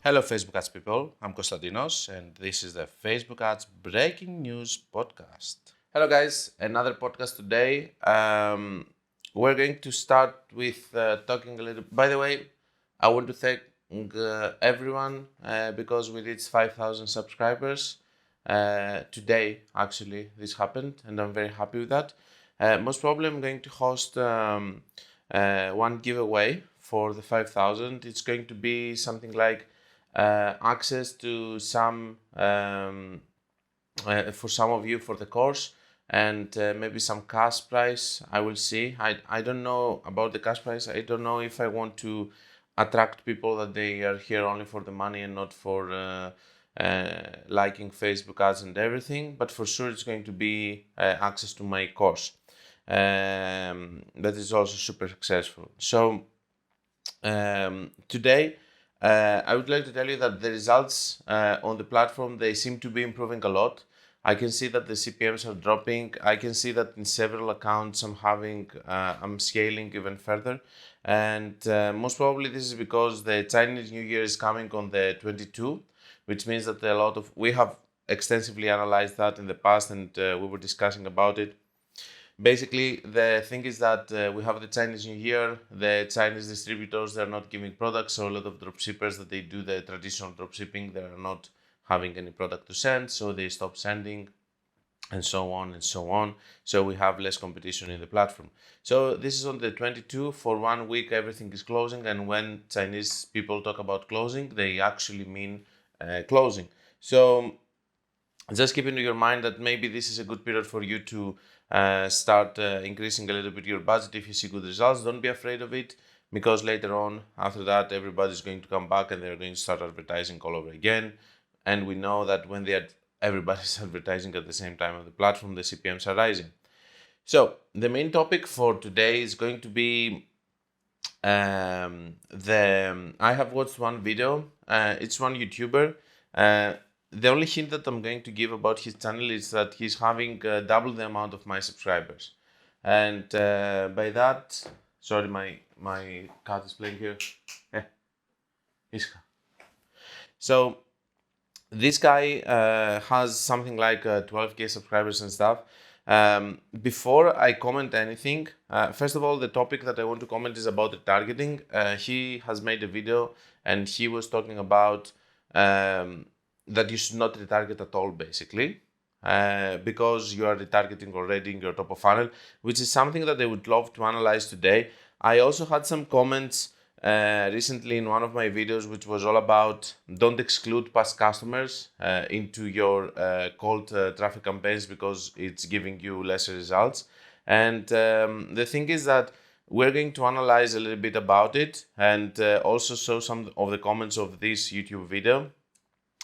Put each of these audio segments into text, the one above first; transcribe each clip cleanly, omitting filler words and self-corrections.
Hello, Facebook Ads people. I'm Konstantinos, and this is the Facebook Ads Breaking News Podcast. Hello, guys. Another podcast today. We're going to start with talking a little. By the way, I want to thank everyone because we reached 5,000 subscribers today. Actually, this happened, and I'm very happy with that. Most probably, I'm going to host one giveaway for the 5,000. It's going to be something like access to some for some of you for the course, and maybe some cash price. I will see. I don't know about the cash price. I don't know if I want to attract people that they are here only for the money and not for liking Facebook ads and everything, but for sure it's going to be access to my course that is also super successful. So today I would like to tell you that the results on the platform, they seem to be improving a lot. I can see that the CPMs are dropping. I can see that in several accounts I'm scaling even further. And most probably this is because the Chinese New Year is coming on the 22, which means that we have extensively analyzed that in the past, and we were discussing about it. Basically, the thing is that we have the Chinese New Year. The Chinese distributors, they're not giving products, so a lot of dropshippers that they do the traditional dropshipping, they are not having any product to send, so they stop sending, and so on and so on. So we have less competition in the platform. So this is on the 22. For 1 week, everything is closing, and when Chinese people talk about closing, they actually mean closing. So just keep into your mind that maybe this is a good period for you to start increasing a little bit your budget if you see good results. Don't be afraid of it, because later on, after that, everybody's going to come back and they're going to start advertising all over again. And we know that when everybody's advertising at the same time on the platform, the CPMs are rising. So the main topic for today is going to be I have watched one video. It's one YouTuber. The only hint that I'm going to give about his channel is that he's having double the amount of my subscribers, and by that, sorry, my cat is playing here. Yeah, so this guy has something like 12k subscribers and stuff. Before I comment anything, first of all, the topic that I want to comment is about the targeting. He has made a video and he was talking about that you should not retarget at all, basically, because you are retargeting already in your top of funnel, which is something that I would love to analyze today. I also had some comments recently in one of my videos, which was all about don't exclude past customers into your cold traffic campaigns because it's giving you lesser results. And the thing is that we're going to analyze a little bit about it and also show some of the comments of this YouTube video,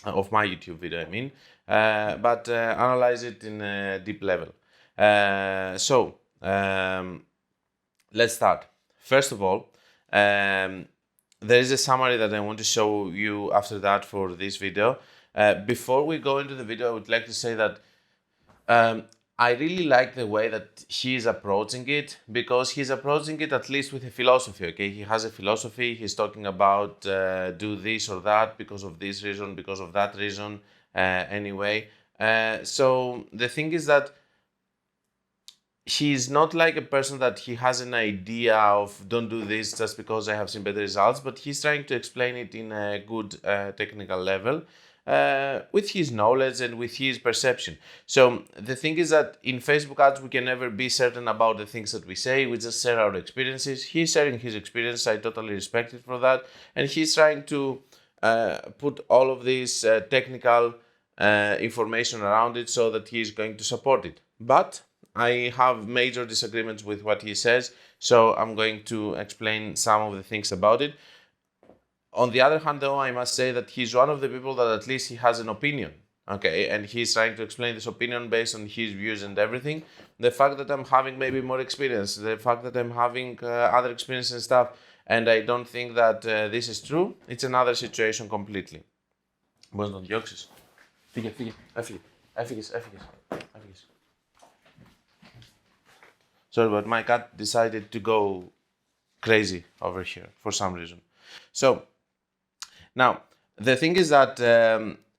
of my YouTube video, I mean, but analyze it in a deep level. Let's start. First of all, there is a summary that I want to show you after that for this video. Before we go into the video, I would like to say that I really like the way that he is approaching it, because he's approaching it at least with a philosophy, okay? He has a philosophy. He's talking about do this or that because of this reason, because of that reason, anyway. So the thing is that he's not like a person that he has an idea of don't do this just because I have seen better results, but he's trying to explain it in a good technical level with his knowledge and with his perception. So the thing is that in Facebook ads, we can never be certain about the things that we say. We just share our experiences. He's sharing his experience. I totally respect it for that. And he's trying to put all of this technical information around it so that he's going to support it. But I have major disagreements with what he says, so I'm going to explain some of the things about it. On the other hand, though, I must say that he's one of the people that at least he has an opinion, okay? And he's trying to explain this opinion based on his views and everything. The fact that I'm having maybe more experience, the fact that I'm having other experience and stuff, and I don't think that this is true, it's another situation completely. Μπορείς να τον διώξεις. Έφυγες. Sorry, but my cat decided to go crazy over here for some reason. So now The thing is that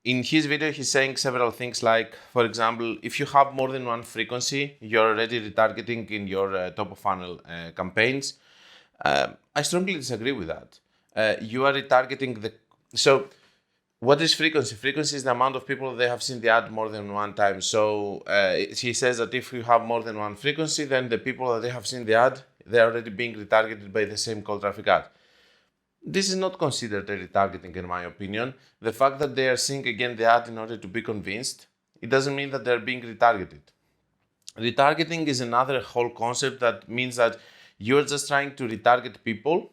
in his video, he's saying several things like, for example, if you have more than one frequency, you're already retargeting in your top of funnel campaigns. I strongly disagree with that. You are retargeting the. So, what is frequency? Frequency is the amount of people they have seen the ad more than one time. So, he says that if you have more than one frequency, then the people that they have seen the ad, they're already being retargeted by the same cold traffic ad. This is not considered a retargeting, in my opinion. The fact that they are seeing again the ad in order to be convinced, it doesn't mean that they're being retargeted. Retargeting is another whole concept that means that you're just trying to retarget people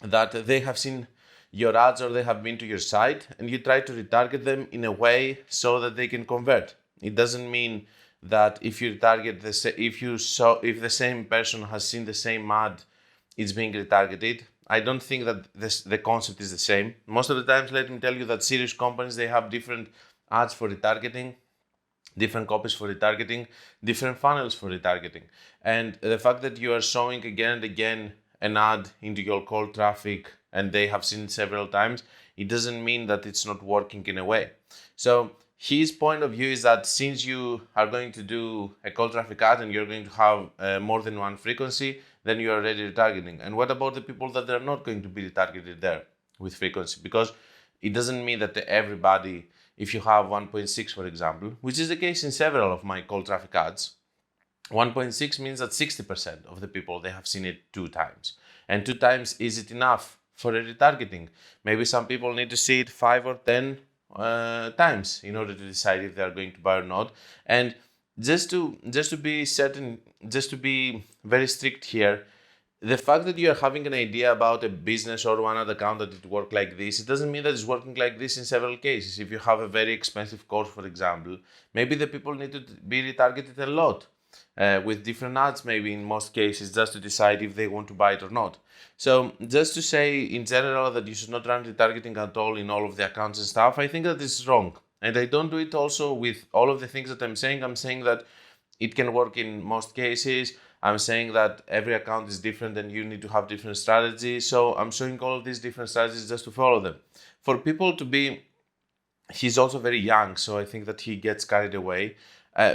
that they have seen your ads or they have been to your site, and you try to retarget them in a way so that they can convert. It doesn't mean that if you target if the same person has seen the same ad, it's being retargeted. I don't think that the concept is the same. Most of the times, let me tell you that serious companies, they have different ads for retargeting, different copies for retargeting, different funnels for retargeting. And the fact that you are showing again and again an ad into your cold traffic and they have seen it several times, it doesn't mean that it's not working in a way. So his point of view is that since you are going to do a cold traffic ad and you're going to have more than one frequency, then you are already retargeting. And what about the people that are not going to be retargeted there with frequency? Because it doesn't mean that everybody, if you have 1.6, for example, which is the case in several of my cold traffic ads, 1.6 means that 60% of the people, they have seen it 2 times. And 2 times, is it enough for a retargeting? Maybe some people need to see it 5 or 10 times in order to decide if they are going to buy or not. And just to be certain, just to be very strict here, the fact that you are having an idea about a business or one ad account that it works like this, it doesn't mean that it's working like this in several cases. If you have a very expensive course, for example, maybe the people need to be retargeted a lot with different ads, maybe in most cases, just to decide if they want to buy it or not. So just to say in general that you should not run retargeting at all in all of the accounts and stuff, I think that this is wrong. And I don't do it also with all of the things that I'm saying. I'm saying that it can work in most cases. I'm saying that every account is different and you need to have different strategies. So I'm showing all of these different strategies just to follow them. For people to be, he's also very young, so I think that he gets carried away.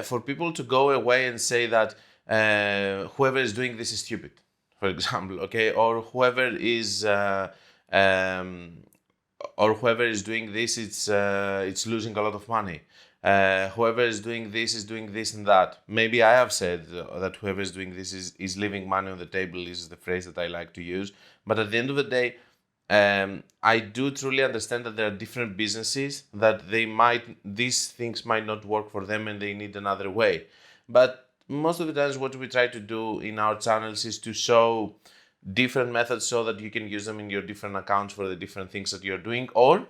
For people to go away and say that whoever is doing this is stupid, for example, okay, or whoever is doing this, it's losing a lot of money. Whoever is doing this and that. Maybe I have said that whoever is doing this is leaving money on the table, is the phrase that I like to use. But at the end of the day, I do truly understand that there are different businesses that these things might not work for them and they need another way. But most of the times what we try to do in our channels is to show different methods so that you can use them in your different accounts for the different things that you're doing, or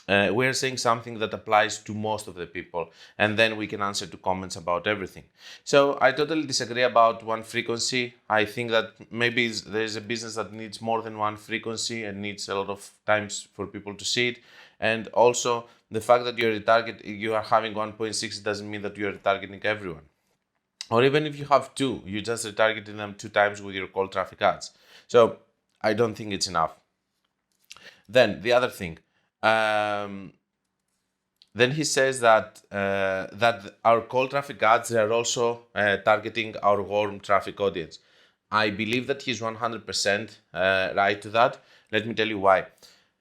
we're saying something that applies to most of the people, and then we can answer to comments about everything. So I totally disagree about one frequency. I think that maybe there's a business that needs more than one frequency and needs a lot of times for people to see it. And also the fact that you are having 1.6 doesn't mean that you're retargeting everyone. Or even if you have 2, you just retargeting them 2 times with your cold traffic ads. So I don't think it's enough. Then the other thing, then he says that our cold traffic ads, they are also targeting our warm traffic audience. I believe that he's 100% right to that. Let me tell you why.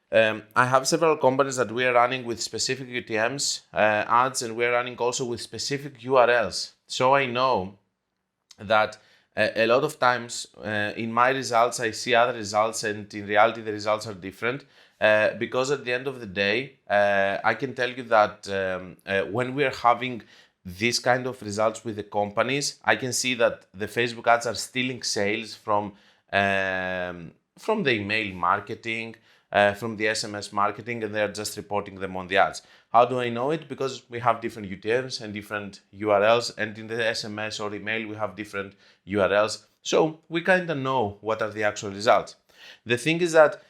I have several companies that we are running with specific UTMs ads, and we're running also with specific URLs. So I know that a lot of times in my results, I see other results, and in reality, the results are different. Because at the end of the day, I can tell you that when we are having these kind of results with the companies, I can see that the Facebook ads are stealing sales from the email marketing, from the SMS marketing, and they're just reporting them on the ads. How do I know it? Because we have different UTMs and different URLs, and in the SMS or email, we have different URLs. So we kind of know what are the actual results. The thing is that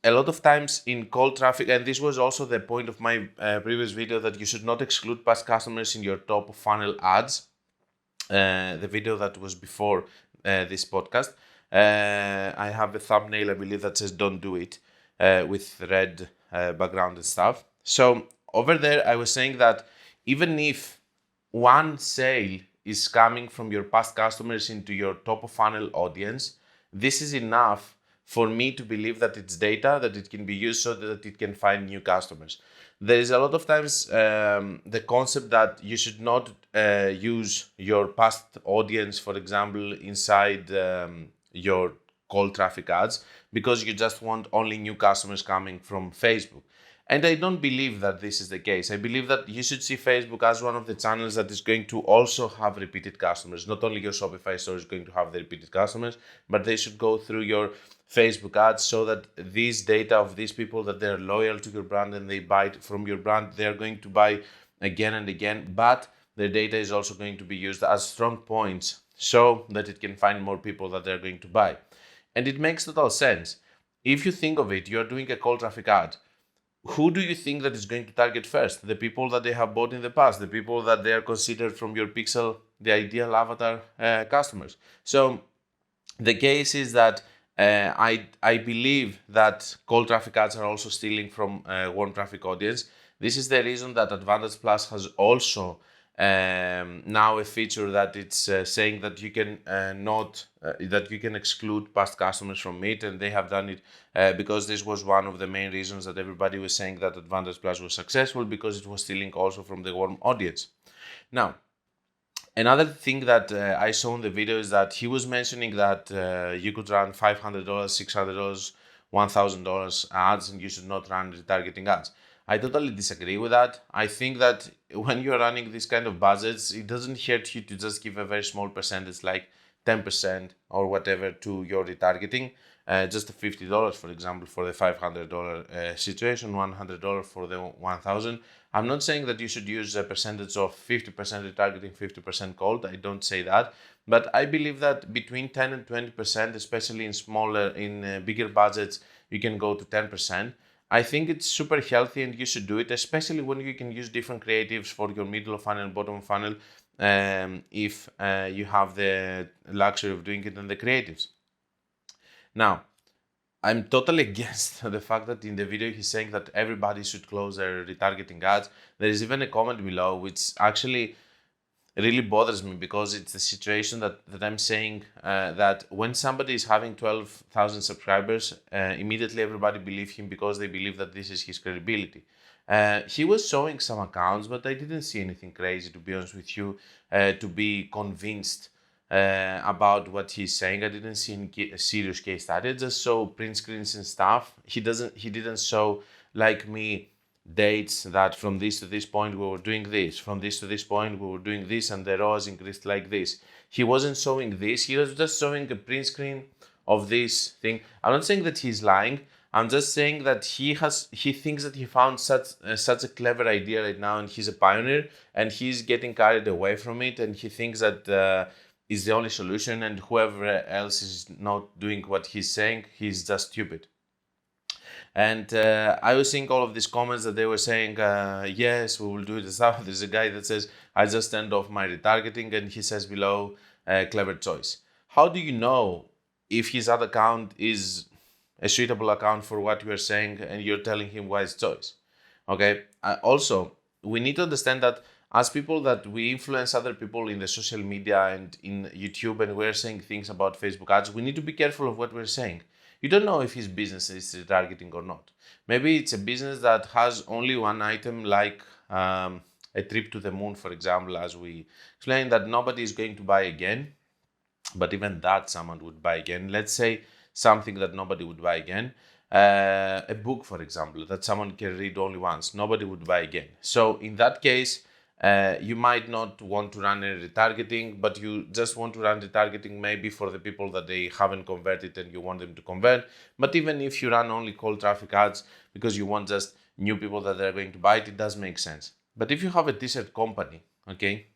a lot of times in cold traffic, and this was also the point of my previous video, that you should not exclude past customers in your top of funnel ads. The video that was before this podcast, I have a thumbnail, I believe, that says don't do it. with red background and stuff. So over there, I was saying that even if one sale is coming from your past customers into your top of funnel audience, this is enough for me to believe that it's data that it can be used so that it can find new customers. There is a lot of times the concept that you should not use your past audience, for example, inside your cold traffic ads, because you just want only new customers coming from Facebook. And I don't believe that this is the case. I believe that you should see Facebook as one of the channels that is going to also have repeated customers. Not only your Shopify store is going to have the repeated customers, but they should go through your Facebook ads so that these data of these people that they're loyal to your brand and they buy from your brand, they're going to buy again and again. But their data is also going to be used as strong points so that it can find more people that they're going to buy. And it makes total sense. If you think of it, you're doing a cold traffic ad. Who do you think that is going to target first? The people that they have bought in the past, the people that they are considered from your pixel, the ideal avatar customers. So the case is that I believe that cold traffic ads are also stealing from warm traffic audience. This is the reason that Advantage Plus has also now a feature that it's saying that you can that you can exclude past customers from it, and they have done it because this was one of the main reasons that everybody was saying that Advantage Plus was successful, because it was stealing also from the warm audience. Now, another thing that I saw in the video is that he was mentioning that you could run $500, $600, $1,000 ads, and you should not run retargeting ads. I totally disagree with that. I think that when you're running this kind of budgets, it doesn't hurt you to just give a very small percentage, like 10% or whatever, to your retargeting. Just $50, for example, for the $500 situation, $100 for the $1,000. I'm not saying that you should use a percentage of 50% retargeting, 50% cold. I don't say that. But I believe that between 10 and 20%, especially in bigger budgets, you can go to 10%. I think it's super healthy and you should do it, especially when you can use different creatives for your middle of funnel and bottom of funnel, if you have the luxury of doing it in the creatives. Now, I'm totally against the fact that in the video he's saying that everybody should close their retargeting ads. There is even a comment below which actually really bothers me, because it's the situation that I'm saying that when somebody is having 12,000 subscribers, immediately everybody believes him because they believe that this is his credibility. He was showing some accounts, but I didn't see anything crazy, to be honest with you, to be convinced about what he's saying. I didn't see any serious case study. I just saw print screens and stuff. He didn't show, like me, dates that from this to this point we were doing this, from this to this point we were doing this, and the ROAS increased like this. He wasn't showing this. He was just showing a print screen of this thing. I'm not saying that he's lying. I'm just saying that he thinks that he found such a clever idea right now, and he's a pioneer, and he's getting carried away from it, and he thinks that is the only solution, and whoever else is not doing what he's saying, he's just stupid. And I was seeing all of these comments that they were saying, yes, we will do it as well. There's a guy that says, I just turned off my retargeting, and he says below, clever choice. How do you know if his ad account is a suitable account for what you are saying and you're telling him wise choice? Okay. Also, we need to understand that as people, that we influence other people in the social media and in YouTube, and we're saying things about Facebook ads, we need to be careful of what we're saying. You don't know if his business is retargeting or not. Maybe it's a business that has only one item, like a trip to the moon, for example, as we explained, that nobody is going to buy again. But even that someone would buy again. Let's say something that nobody would buy again. A book, for example, that someone can read only once. Nobody would buy again. So in that case, you might not want to run any retargeting, but you just want to run retargeting maybe for the people that they haven't converted and you want them to convert. But even if you run only cold traffic ads because you want just new people that they're going to buy it does make sense. But if you have a t-shirt company, okay,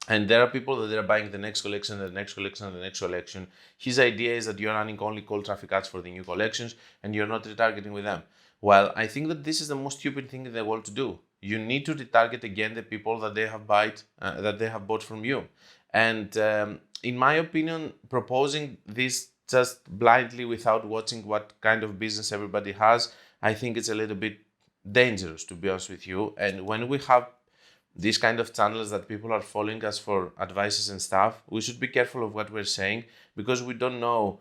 and there are people that are buying the next collection, the next collection, the next collection, his idea is that you're running only cold traffic ads for the new collections and you're not retargeting with them. Well, I think that this is the most stupid thing in the world to do. You need to retarget again the people that they have bought from you. And in my opinion, proposing this just blindly without watching what kind of business everybody has, I think it's a little bit dangerous, to be honest with you. And when we have these kind of channels that people are following us for advices and stuff, we should be careful of what we're saying, because we don't know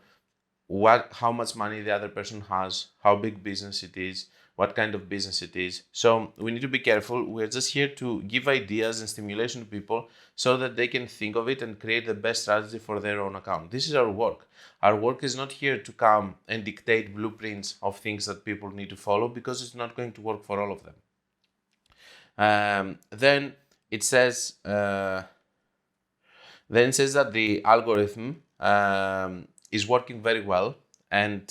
how much money the other person has, how big business it is, what kind of business it is. So we need to be careful. We're just here to give ideas and stimulation to people so that they can think of it and create the best strategy for their own account. This is our work. Our work is not here to come and dictate blueprints of things that people need to follow, because it's not going to work for all of them. Then it says that the algorithm is working very well, and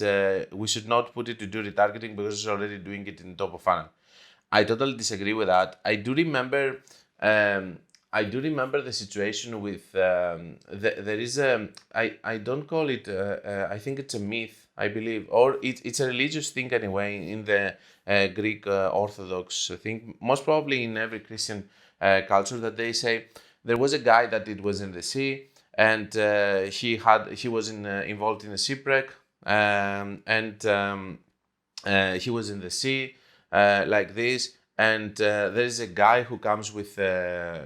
we should not put it to do retargeting because it's already doing it in top of funnel. I totally disagree with that. I do remember the situation with there is a I don't call it I think it's a myth, I believe, or it's a religious thing anyway in the Greek Orthodox thing, most probably in every Christian culture, that they say there was a guy that it was in the sea, and he was involved in a shipwreck, and he was in the sea like this, and there is a guy who comes with a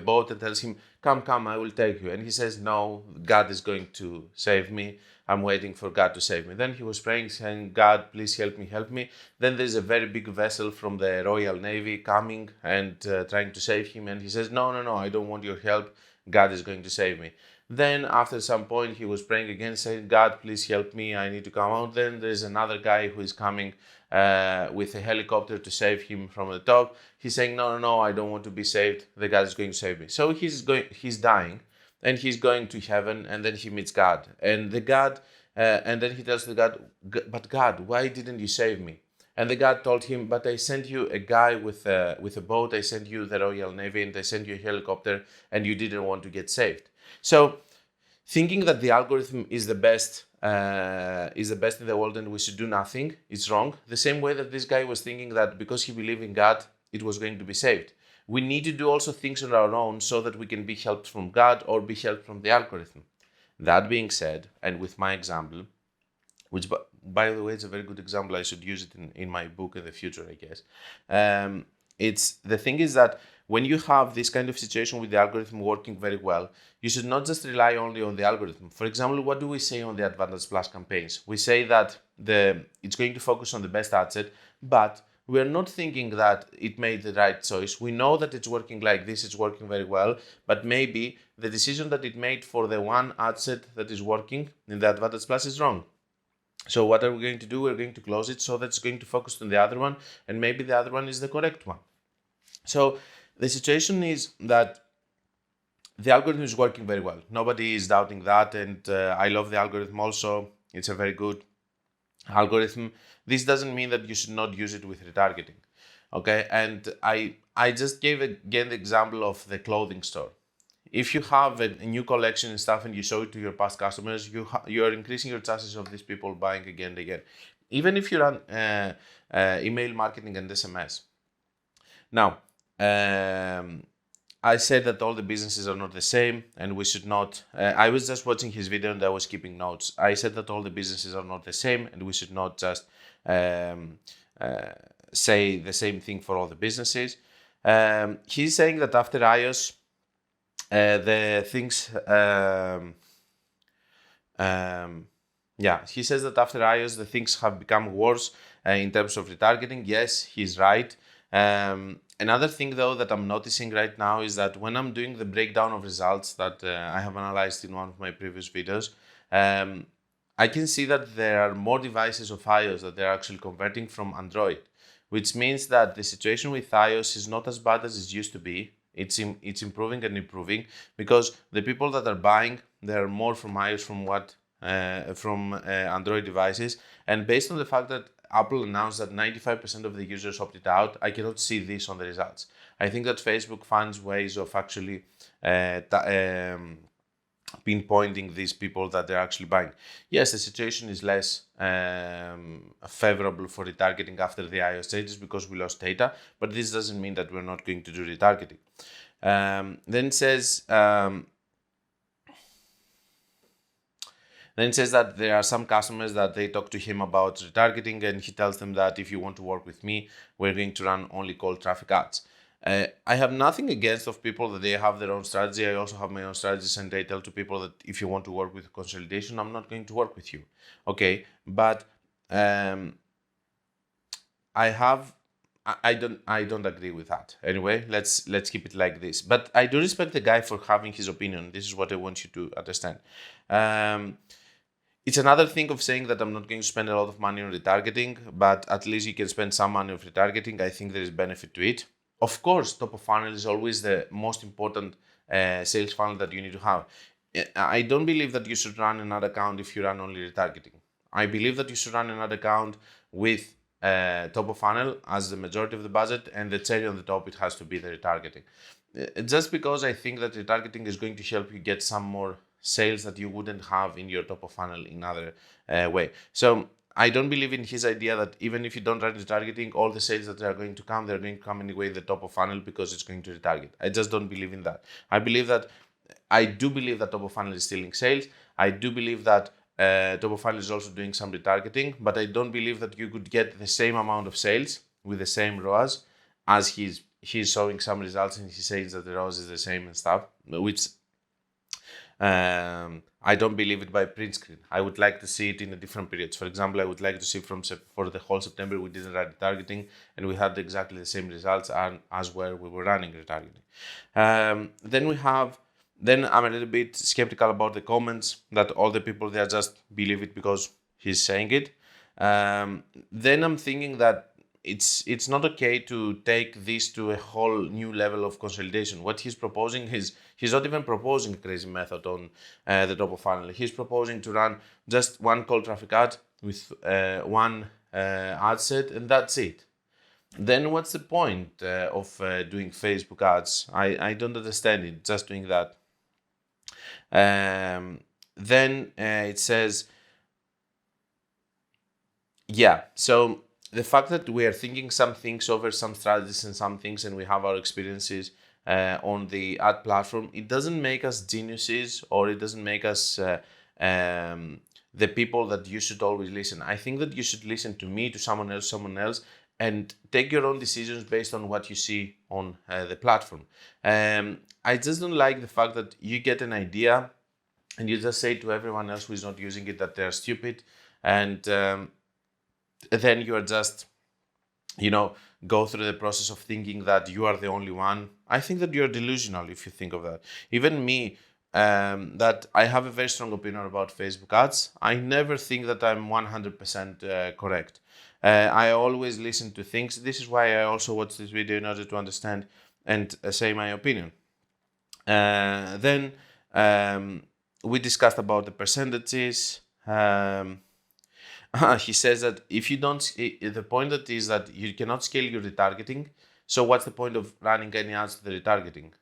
boat and tells him, come, I will take you. And he says, no, God is going to save me. I'm waiting for God to save me. Then he was praying, saying, God, please help me. Then there's a very big vessel from the Royal Navy coming and trying to save him. And he says, no, I don't want your help. God is going to save me. Then after some point, he was praying again, saying, God, please help me. I need to come out. Then there's another guy who is coming with a helicopter to save him from the top. He's saying, no, I don't want to be saved. The God is going to save me. So he's dying, and he's going to heaven, and then he meets God. And the God, and then he tells the God, but God, why didn't you save me? And the God told him, but I sent you a guy with a boat, I sent you the Royal Navy, and I sent you a helicopter, and you didn't want to get saved. So thinking that the algorithm is the best in the world and we should do nothing is wrong. The same way that this guy was thinking that because he believed in God, it was going to be saved. We need to do also things on our own so that we can be helped from God or be helped from the algorithm. That being said, and with my example, which by the way, it's a very good example. I should use it in my book in the future, I guess. It's the thing is that when you have this kind of situation with the algorithm working very well, you should not just rely only on the algorithm. For example, what do we say on the Advantage Plus campaigns? We say that it's going to focus on the best ad set, but we're not thinking that it made the right choice. We know that it's working like this, it's working very well, but maybe the decision that it made for the one ad set that is working in the Advantage Plus is wrong. So what are we going to do? We're going to close it so that it's going to focus on the other one, and maybe the other one is the correct one. So the situation is that the algorithm is working very well. Nobody is doubting that, and I love the algorithm also. It's a very good algorithm. This doesn't mean that you should not use it with retargeting. Okay, and I just gave again the example of the clothing store. If you have a new collection and stuff and you show it to your past customers, you are increasing your chances of these people buying again and again. Even if you run email marketing and SMS. Now, I said that all the businesses are not the same and we should not. I was just watching his video and I was keeping notes. I said that all the businesses are not the same and we should not just say the same thing for all the businesses. He's saying that after iOS, the things. He says that after iOS, the things have become worse in terms of retargeting. Yes, he's right. Another thing, though, that I'm noticing right now is that when I'm doing the breakdown of results that I have analyzed in one of my previous videos, I can see that there are more devices of iOS that they're actually converting from Android, which means that the situation with iOS is not as bad as it used to be. It's improving and improving because the people that are buying, there are more from iOS from Android devices. And based on the fact that Apple announced that 95% of the users opted out, I cannot see this on the results. I think that Facebook finds ways of actually pinpointing these people that they're actually buying. Yes, the situation is less favorable for retargeting after the iOS changes because we lost data, but this doesn't mean that we're not going to do retargeting. Then it says, Then it says that there are some customers that they talk to him about retargeting, and he tells them that if you want to work with me, we're going to run only cold traffic ads. I have nothing against of people that they have their own strategy. I also have my own strategies, and I tell to people that if you want to work with consolidation, I'm not going to work with you. Okay, but I don't agree with that. Anyway, let's keep it like this. But I do respect the guy for having his opinion. This is what I want you to understand. It's another thing of saying that I'm not going to spend a lot of money on retargeting, but at least you can spend some money on retargeting. I think there is benefit to it. Of course, top of funnel is always the most important sales funnel that you need to have. I don't believe that you should run an ad account if you run only retargeting. I believe that you should run an ad account with top of funnel as the majority of the budget, and the cherry on the top, it has to be the retargeting. Just because I think that retargeting is going to help you get some more sales that you wouldn't have in your top of funnel in other way. So I don't believe in his idea that even if you don't run retargeting, all the sales that are going to come, they're going to come anyway in the top of funnel because it's going to retarget. I just don't believe in that. I do believe that top of funnel is stealing sales. I do believe that top of funnel is also doing some retargeting, but I don't believe that you could get the same amount of sales with the same ROAS as he's showing some results and he says that the ROAS is the same and stuff, which I don't believe it by print screen. I would like to see it in a different periods. For example, I would like to see for the whole September we didn't run retargeting and we had exactly the same results as where we were running retargeting. Then I'm a little bit skeptical about the comments that all the people there just believe it because he's saying it. Then I'm thinking that it's not okay to take this to a whole new level of consolidation. What he's proposing is he's not even proposing a crazy method on the top of funnel. He's proposing to run just one cold traffic ad with one ad set, and that's it. Then what's the point of doing Facebook ads? I don't understand it, just doing that. Then it says, yeah, so the fact that we are thinking some things over, some strategies and some things, and we have our experiences on the ad platform, it doesn't make us geniuses, or it doesn't make us the people that you should always listen. I think that you should listen to me, to someone else, and take your own decisions based on what you see on the platform. I just don't like the fact that you get an idea and you just say to everyone else who is not using it that they're stupid, and then you are just, go through the process of thinking that you are the only one. I think that you're delusional if you think of that. Even me, that I have a very strong opinion about Facebook ads. I never think that I'm 100% correct. I always listen to things. This is why I also watch this video in order to understand and say my opinion. Then we discussed about the percentages. He says that if you don't, the point that is that you cannot scale your retargeting. So what's the point of running any ads to the retargeting?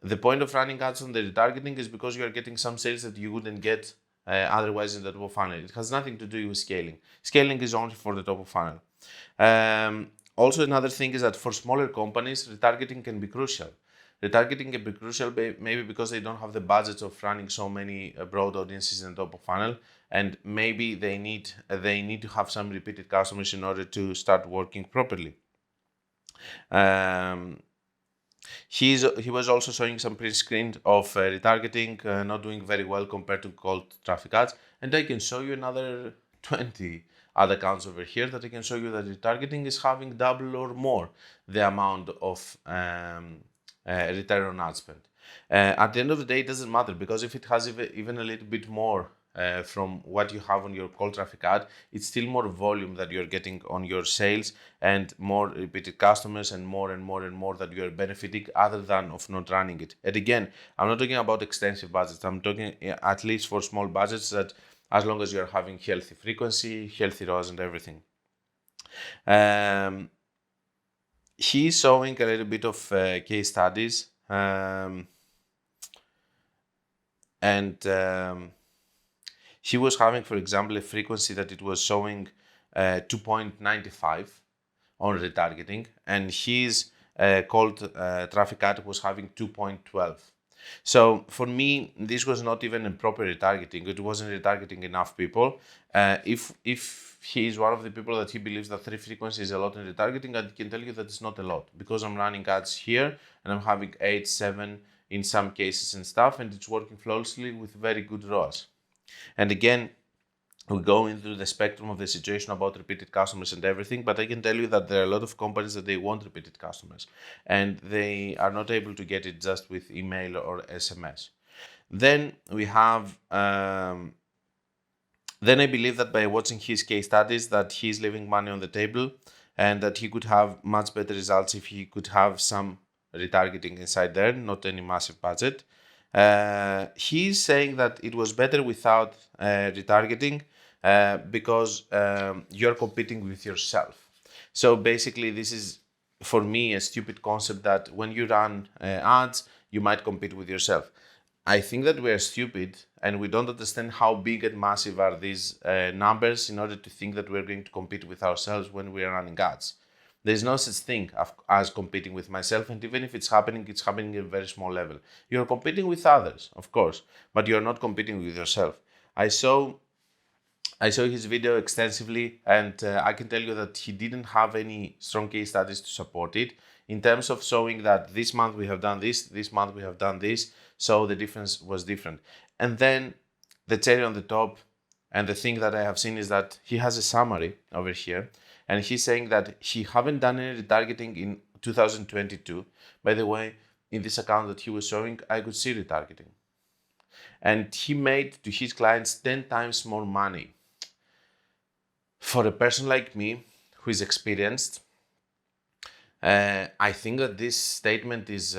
The point of running ads on the retargeting is because you are getting some sales that you wouldn't get otherwise in the top of funnel. It has nothing to do with scaling. Scaling is only for the top of funnel. Also, another thing is that for smaller companies, retargeting can be crucial. Retargeting can be crucial maybe because they don't have the budget of running so many broad audiences in the top of funnel, and maybe they need to have some repeated customers in order to start working properly. He was also showing some print screen of retargeting not doing very well compared to cold traffic ads, and I can show you another 20 ad accounts over here that I can show you that retargeting is having double or more the amount of return on ad spend. At the end of the day, it doesn't matter, because if it has even a little bit more from what you have on your cold traffic ad, it's still more volume that you're getting on your sales, and more repeated customers, and more that you're benefiting, other than of not running it. And again, I'm not talking about extensive budgets. I'm talking at least for small budgets, that as long as you're having healthy frequency, healthy ROAS and everything. He's showing a little bit of case studies, he was having, for example, a frequency that it was showing 2.95 on retargeting, and his cold traffic ad was having 2.12. So for me, this was not even a proper retargeting. It wasn't retargeting enough people. If he is one of the people that he believes that 3 frequency is a lot in retargeting, I can tell you that it's not a lot, because I'm running ads here and I'm having 8, 7 in some cases and stuff, and it's working flawlessly with very good ROAS. And again, we go into the spectrum of the situation about repeated customers and everything, but I can tell you that there are a lot of companies that they want repeated customers and they are not able to get it just with email or SMS. Then we have, then I believe that by watching his case studies that he's leaving money on the table and that he could have much better results if he could have some retargeting inside there, not any massive budget. He's saying that it was better without retargeting because you're competing with yourself. So basically, this is for me a stupid concept that when you run ads, you might compete with yourself. I think that we are stupid and we don't understand how big and massive are these numbers in order to think that we're going to compete with ourselves when we are running ads. There's no such thing as competing with myself, and even if it's happening at a very small level. You're competing with others, of course, but you're not competing with yourself. I saw his video extensively, and I can tell you that he didn't have any strong case studies to support it in terms of showing that this month we have done this month we have done this, so the difference was different. And then the cherry on the top, and the thing that I have seen is that he has a summary over here, and he's saying that he haven't done any retargeting in 2022. By the way, in this account that he was showing, I could see retargeting. And he made to his clients 10 times more money. For a person like me who is experienced, I think that this statement is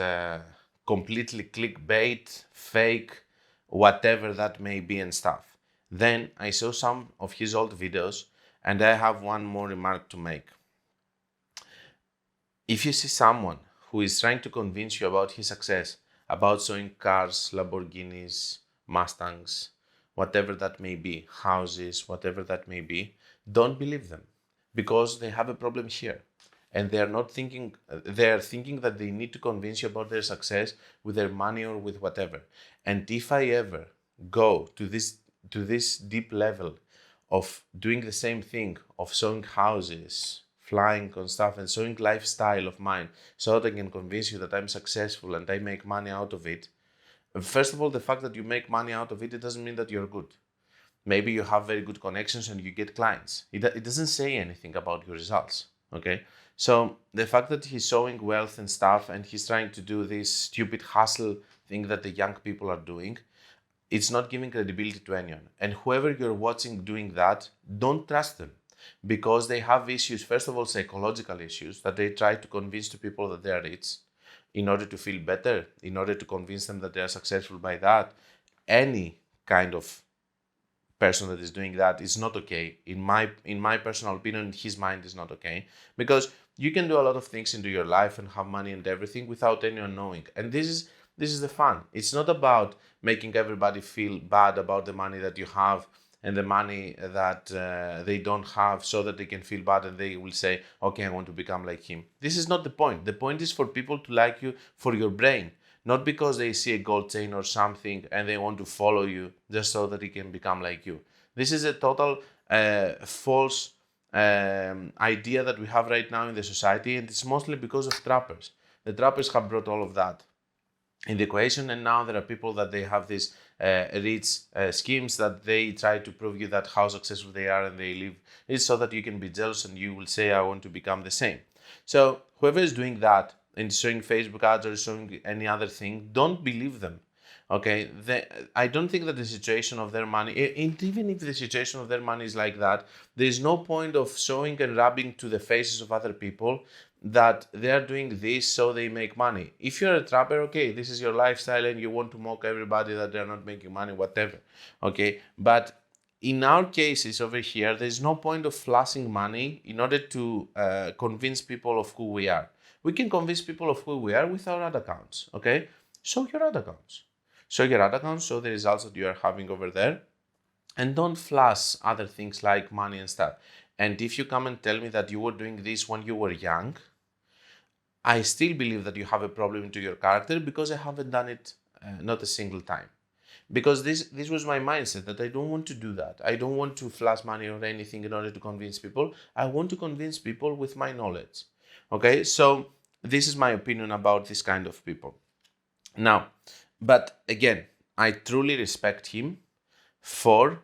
completely clickbait, fake, whatever that may be and stuff. Then I saw some of his old videos and I have one more remark to make. If you see someone who is trying to convince you about his success, about showing cars, Lamborghinis, Mustangs, whatever that may be, houses, whatever that may be, don't believe them, because they have a problem here. And they are not thinking, they are thinking that they need to convince you about their success with their money or with whatever. And if I ever go to this deep level of doing the same thing, of showing houses, flying on stuff, and showing lifestyle of mine, so that I can convince you that I'm successful and I make money out of it. First of all, the fact that you make money out of it, it doesn't mean that you're good. Maybe you have very good connections and you get clients. It doesn't say anything about your results, okay? So the fact that he's showing wealth and stuff and he's trying to do this stupid hustle thing that the young people are doing, it's not giving credibility to anyone. And whoever you're watching doing that, don't trust them, because they have issues, first of all, psychological issues, that they try to convince to people that they are rich in order to feel better, in order to convince them that they are successful by that. Any kind of person that is doing that is not okay. In my personal opinion, his mind is not okay, because you can do a lot of things into your life and have money and everything without anyone knowing. And this is the fun. It's not about making everybody feel bad about the money that you have and the money that they don't have, so that they can feel bad and they will say, okay, I want to become like him. This is not the point. The point is for people to like you for your brain, not because they see a gold chain or something and they want to follow you just so that they can become like you. This is a total false idea that we have right now in the society, and it's mostly because of trappers. The trappers have brought all of that in the equation, and now there are people that they have these rich schemes that they try to prove you that how successful they are, and they live it so that you can be jealous and you will say, I want to become the same. So whoever is doing that and showing Facebook ads or showing any other thing, don't believe them. Okay, I don't think that the situation of their money, even if the situation of their money is like that, there is no point of showing and rubbing to the faces of other people that they are doing this so they make money. If you're a trapper, okay, this is your lifestyle and you want to mock everybody that they're not making money, whatever. Okay, but in our cases over here, there's no point of flashing money in order to convince people of who we are. We can convince people of who we are with our ad accounts, okay? Show your ad accounts. Show your ad accounts, show the results that you are having over there, and don't flash other things like money and stuff. And if you come and tell me that you were doing this when you were young, I still believe that you have a problem to your character, because I haven't done it not a single time. Because this was my mindset, that I don't want to do that. I don't want to flash money or anything in order to convince people. I want to convince people with my knowledge. Okay, so this is my opinion about this kind of people. Now, but again, I truly respect him for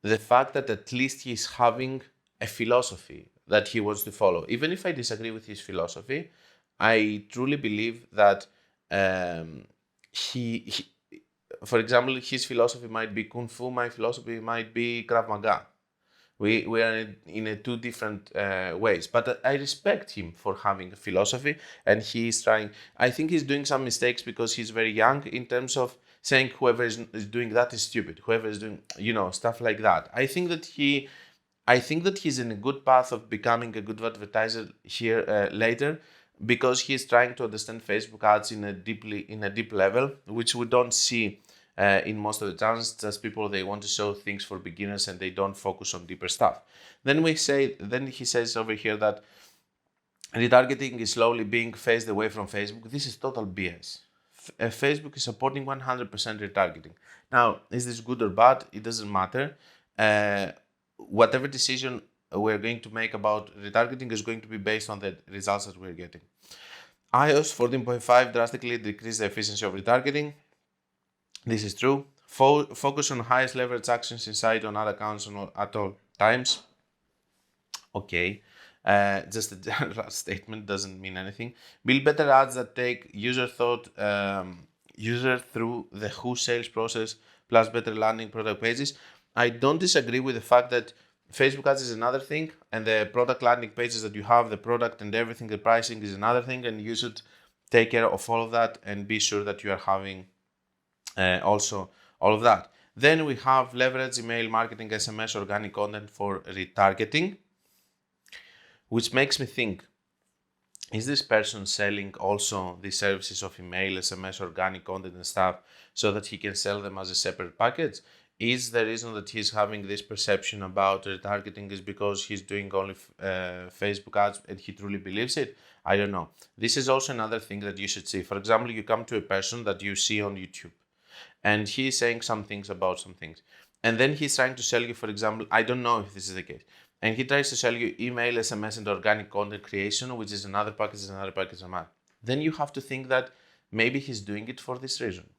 the fact that at least he's having a philosophy that he wants to follow. Even if I disagree with his philosophy, I truly believe that he for example, his philosophy might be Kung Fu, my philosophy might be Krav Maga. We are in a two different ways, but I respect him for having a philosophy, and he's trying. I think he's doing some mistakes because he's very young in terms of saying whoever is doing that is stupid. Whoever is doing, stuff like that. I think that he's in a good path of becoming a good advertiser here later, because he's trying to understand Facebook ads in a deep level, which we don't see in most of the channels. Just people, they want to show things for beginners and they don't focus on deeper stuff. Then he says over here that retargeting is slowly being phased away from Facebook. This is total BS. Facebook is supporting 100% retargeting. Now, is this good or bad? It doesn't matter. Whatever decision we're going to make about retargeting is going to be based on the results that we're getting. iOS 14.5 drastically decreased the efficiency of retargeting. This is true. Focus on highest leverage actions inside on ad accounts at all times. Okay. Just a general statement, doesn't mean anything. Build better ads that take user through the who sales process, plus better landing product pages. I don't disagree with the fact that Facebook ads is another thing, and the product landing pages that you have, the product and everything, the pricing is another thing, and you should take care of all of that and be sure that you are having also all of that. Then we have leverage email marketing, SMS, organic content for retargeting, which makes me think, is this person selling also the services of email, SMS, organic content and stuff so that he can sell them as a separate package? Is the reason that he's having this perception about retargeting is because he's doing only Facebook ads and he truly believes it? I don't know. This is also another thing that you should see. For example, you come to a person that you see on YouTube and he's saying some things about some things. And then he's trying to sell you, for example, I don't know if this is the case, and he tries to sell you email, SMS, and organic content creation, which is another package, then you have to think that maybe he's doing it for this reason.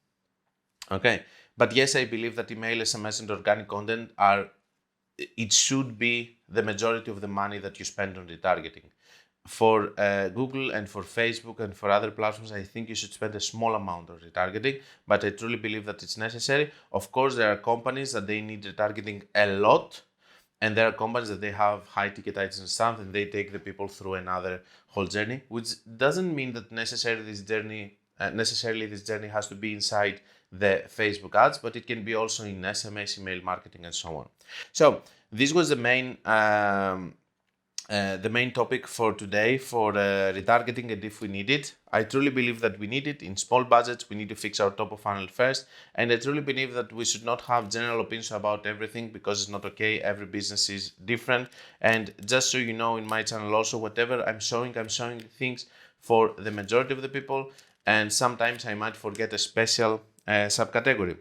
Okay, but yes, I believe that email, SMS, and organic content it should be the majority of the money that you spend on retargeting. For Google and for Facebook and for other platforms, I think you should spend a small amount on retargeting, but I truly believe that it's necessary. Of course, there are companies that they need retargeting a lot, and there are companies that they have high ticket items and stuff, and they take the people through another whole journey, which doesn't mean that necessarily this journey has to be inside the Facebook ads, but it can be also in SMS, email marketing, and so on. So this was the main topic for today for retargeting, and if we need it. I truly believe that we need it. In small budgets, we need to fix our top of funnel first, and I truly believe that we should not have general opinions about everything, because it's not okay. Every business is different, and just so you know, in my channel also, whatever I'm showing things for the majority of the people, and sometimes I might forget a special subcategory.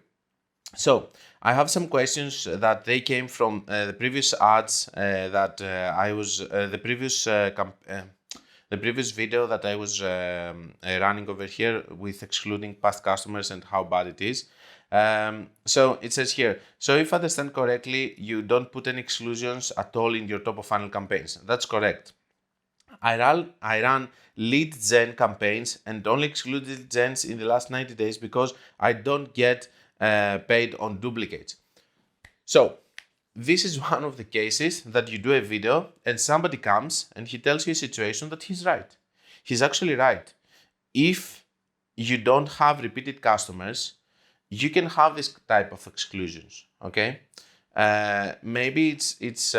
So I have some questions that they came from the previous ads the previous video that I was running over here with excluding past customers and how bad it is. So it says here, so if I understand correctly, you don't put any exclusions at all in your top of funnel campaigns. That's correct. I ran lead gen campaigns and only excluded gens in the last 90 days because I don't get paid on duplicates. So this is one of the cases that you do a video and somebody comes and he tells you a situation that he's right. He's actually right. If you don't have repeated customers, you can have this type of exclusions. Okay. Maybe it's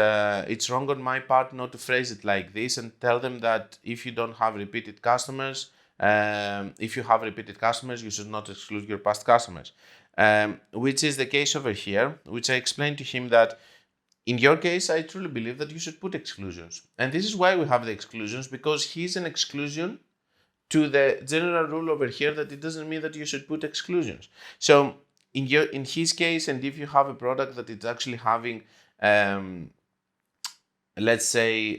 wrong on my part not to phrase it like this and tell them that if you don't have repeated customers, if you have repeated customers, you should not exclude your past customers. Which is the case over here, which I explained to him that in your case, I truly believe that you should put exclusions. And this is why we have the exclusions, because he's an exclusion to the general rule over here that it doesn't mean that you should put exclusions. So in his case, and if you have a product that is actually having let's say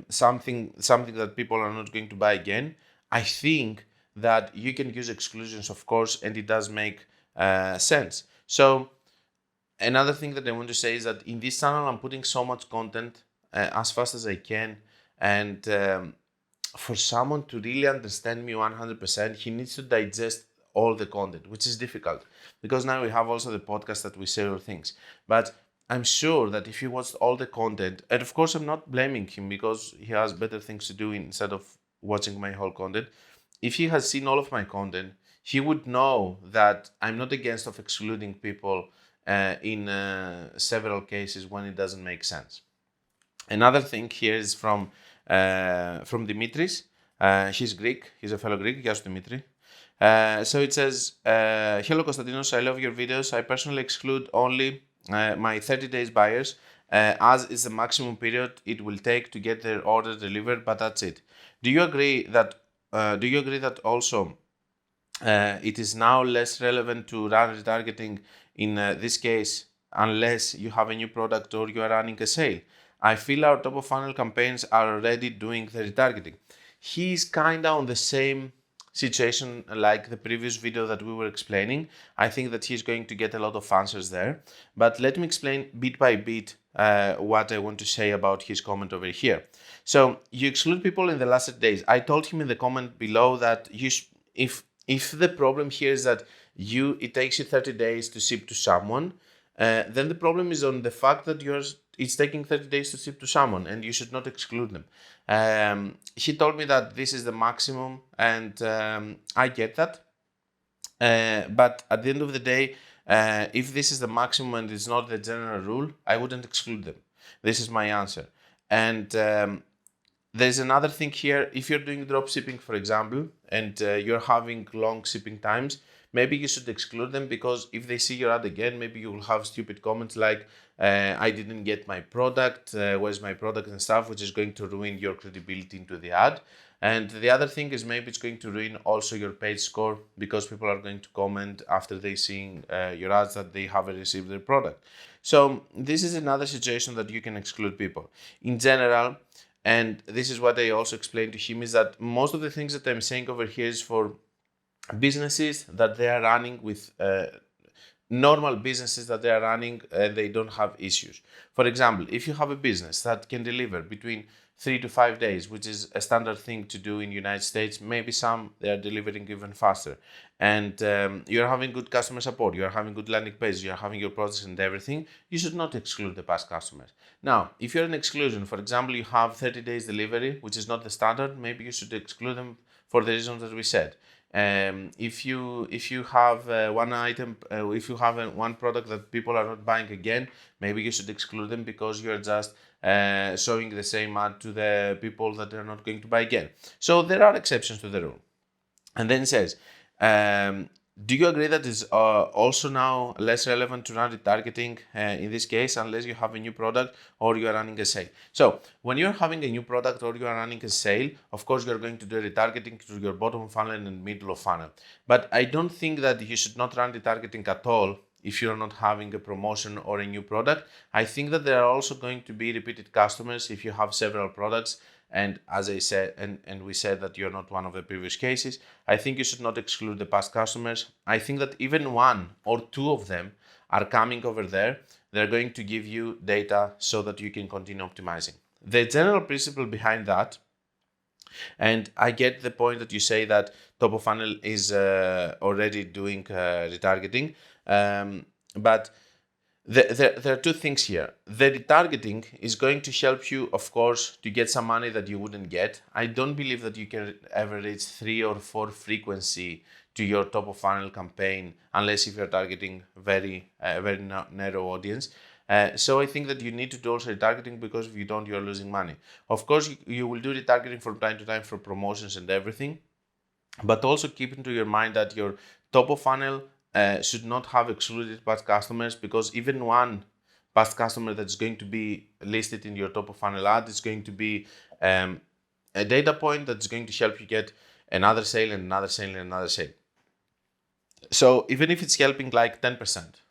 something that people are not going to buy again, I think that you can use exclusions, of course, and it does make sense. So another thing that I want to say is that in this channel I'm putting so much content as fast as I can, and for someone to really understand me 100%, he needs to digest all the content, which is difficult because now we have also the podcast that we say all things. But I'm sure that if he watched all the content, and of course I'm not blaming him because he has better things to do instead of watching my whole content. If he has seen all of my content, he would know that I'm not against of excluding people in several cases when it doesn't make sense. Another thing here is from Dimitris. He's Greek. He's a fellow Greek. Yes, Dimitri. So it says, hello Konstantinos, I love your videos. I personally exclude only my 30 days buyers, as is the maximum period it will take to get their order delivered, but that's it. Do you agree that also it is now less relevant to run retargeting in this case unless you have a new product or you are running a sale? I feel our top of funnel campaigns are already doing the retargeting. He's kinda on the same situation like the previous video that we were explaining. I think that he's going to get a lot of answers there. But let me explain bit by bit what I want to say about his comment over here. So you exclude people in the last 8 days. I told him in the comment below that if the problem here is that it takes you 30 days to ship to someone, then the problem is on the fact that it's taking 30 days to ship to someone and you should not exclude them. He told me that this is the maximum, and I get that. But at the end of the day, if this is the maximum and it's not the general rule, I wouldn't exclude them. This is my answer. And there's another thing here. If you're doing drop shipping, for example, and you're having long shipping times, maybe you should exclude them, because if they see your ad again, maybe you will have stupid comments like, I didn't get my product, where's my product and stuff, which is going to ruin your credibility into the ad. And the other thing is maybe it's going to ruin also your page score, because people are going to comment after they seeing your ads that they haven't received their product. So this is another situation that you can exclude people. In general, and this is what I also explained to him, is that most of the things that I'm saying over here is for businesses that they are running with normal businesses that they are running and they don't have issues. For example, if you have a business that can deliver between 3 to 5 days, which is a standard thing to do in the United States, maybe some they are delivering even faster, and you're having good customer support, you're having good landing page, you're having your products and everything, you should not exclude the past customers. Now, if you're an exclusion, for example, you have 30 days delivery, which is not the standard, maybe you should exclude them for the reasons that we said. If you have one item, if you have one product that people are not buying again, maybe you should exclude them because you're just showing the same ad to the people that are not going to buy again. So there are exceptions to the rule. And then it says, do you agree that it's also now less relevant to run retargeting in this case unless you have a new product or you are running a sale? So when you're having a new product or you are running a sale, of course you're going to do retargeting to your bottom of funnel and middle of funnel. But I don't think that you should not run retargeting at all if you're not having a promotion or a new product. I think that there are also going to be repeated customers if you have several products. And as I said, and we said that you're not one of the previous cases, I think you should not exclude the past customers. I think that even one or two of them are coming over there. They're going to give you data so that you can continue optimizing. The general principle behind that, and I get the point that you say that top of funnel is already doing retargeting, but there are two things here. The retargeting is going to help you, of course, to get some money that you wouldn't get. I don't believe that you can ever reach 3 or 4 frequency to your top of funnel campaign unless if you're targeting very narrow audience. So I think that you need to do also retargeting, because if you don't, you're losing money. Of course, you will do retargeting from time to time for promotions and everything, but also keep into your mind that your top of funnel should not have excluded past customers, because even one past customer that's going to be listed in your top of funnel ad is going to be a data point that's going to help you get another sale and another sale and another sale. So even if it's helping like 10%,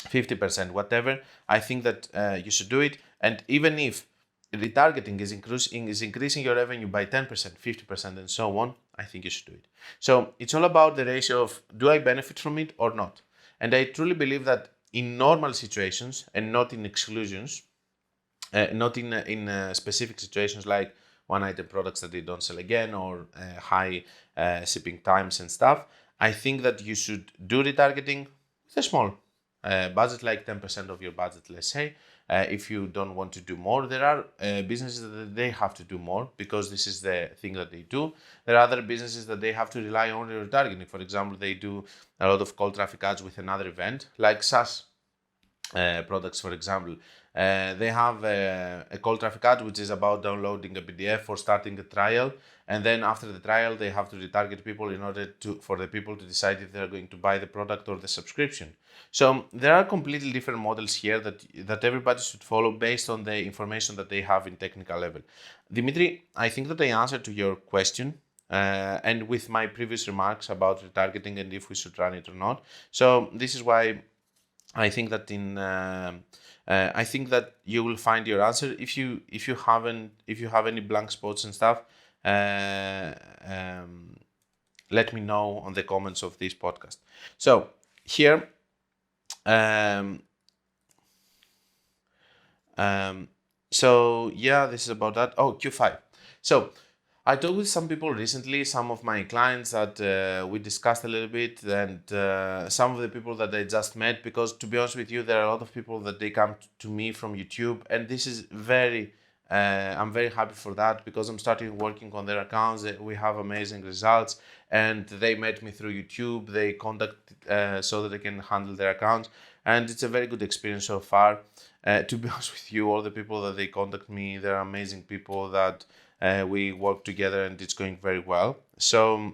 50%, whatever, I think that you should do it. And even if retargeting is increasing your revenue by 10%, 50%, and so on, I think you should do it. So it's all about the ratio of, do I benefit from it or not? And I truly believe that in normal situations and not in exclusions, not in specific situations like one item products that they don't sell again, or high shipping times and stuff, I think that you should do retargeting with a small budget, like 10% of your budget, let's say. If you don't want to do more, there are businesses that they have to do more because this is the thing that they do. There are other businesses that they have to rely only on retargeting. For example, they do a lot of cold traffic ads with another event, like SaaS products, for example. They have a cold traffic ad which is about downloading a PDF or starting a trial, and then after the trial they have to retarget people in order for the people to decide if they're going to buy the product or the subscription. So there are completely different models here that everybody should follow based on the information that they have in technical level. Dimitri, I think that I answered to your question. And with my previous remarks about retargeting and if we should run it or not. So this is why I think that I think that you will find your answer. If you have any blank spots and stuff, let me know on the comments of this podcast. So here, so yeah, this is about that. Oh, Q5. So I talked with some people recently, some of my clients that we discussed a little bit, and some of the people that I just met, because to be honest with you, there are a lot of people that they come to me from YouTube, and this is I'm very happy for that, because I'm starting working on their accounts. We have amazing results, and they met me through YouTube. They contact so that they can handle their accounts, and it's a very good experience so far. To be honest with you, all the people that they contact me, they're amazing people that we work together, and it's going very well. So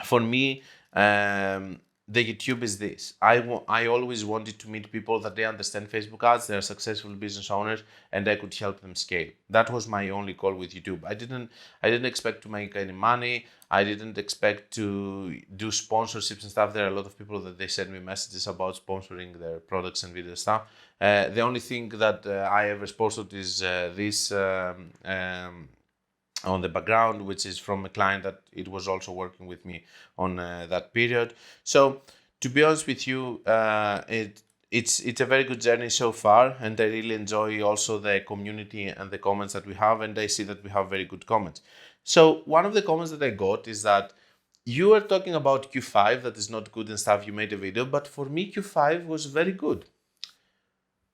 for me, the YouTube is this. I always wanted to meet people that they understand Facebook ads, they're successful business owners, and I could help them scale. That was my only goal with YouTube. I didn't expect to make any money. I didn't expect to do sponsorships and stuff. There are a lot of people that they send me messages about sponsoring their products and video stuff. The only thing that I ever sponsored is this on the background, which is from a client that it was also working with me on that period. So to be honest with you, it's a very good journey so far, and I really enjoy also the community and the comments that we have, and I see that we have very good comments. So one of the comments that I got is that you are talking about Q5 that is not good and stuff, you made a video, but for me Q5 was very good.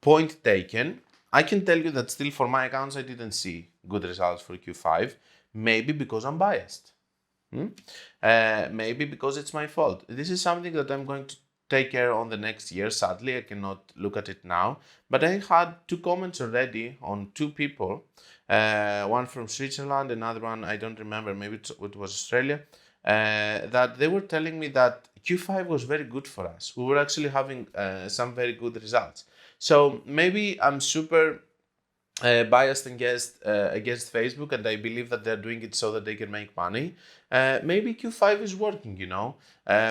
Point taken. I can tell you that still for my accounts I didn't see good results for Q5, maybe because I'm biased. Maybe because it's my fault. This is something that I'm going to take care on the next year. Sadly, I cannot look at it now, but I had 2 comments already on 2 people, one from Switzerland, another one, I don't remember, maybe it was Australia, that they were telling me that Q5 was very good for us. We were actually having some very good results. So maybe I'm super biased against Facebook, and I believe that they're doing it so that they can make money. Maybe Q5 is working, you know.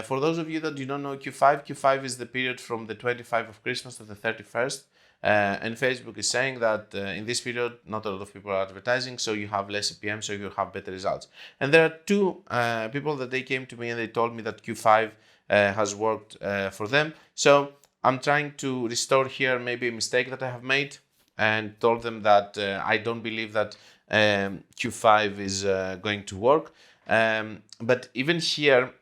For those of you that do not know Q5 is the period from the 25th of Christmas to the 31st. And Facebook is saying that in this period, not a lot of people are advertising, so you have less CPM, so you have better results. And there are 2 people that they came to me and they told me that Q5 has worked for them. So I'm trying to restore here maybe a mistake that I have made, and told them that I don't believe that Q5 is going to work. But even here,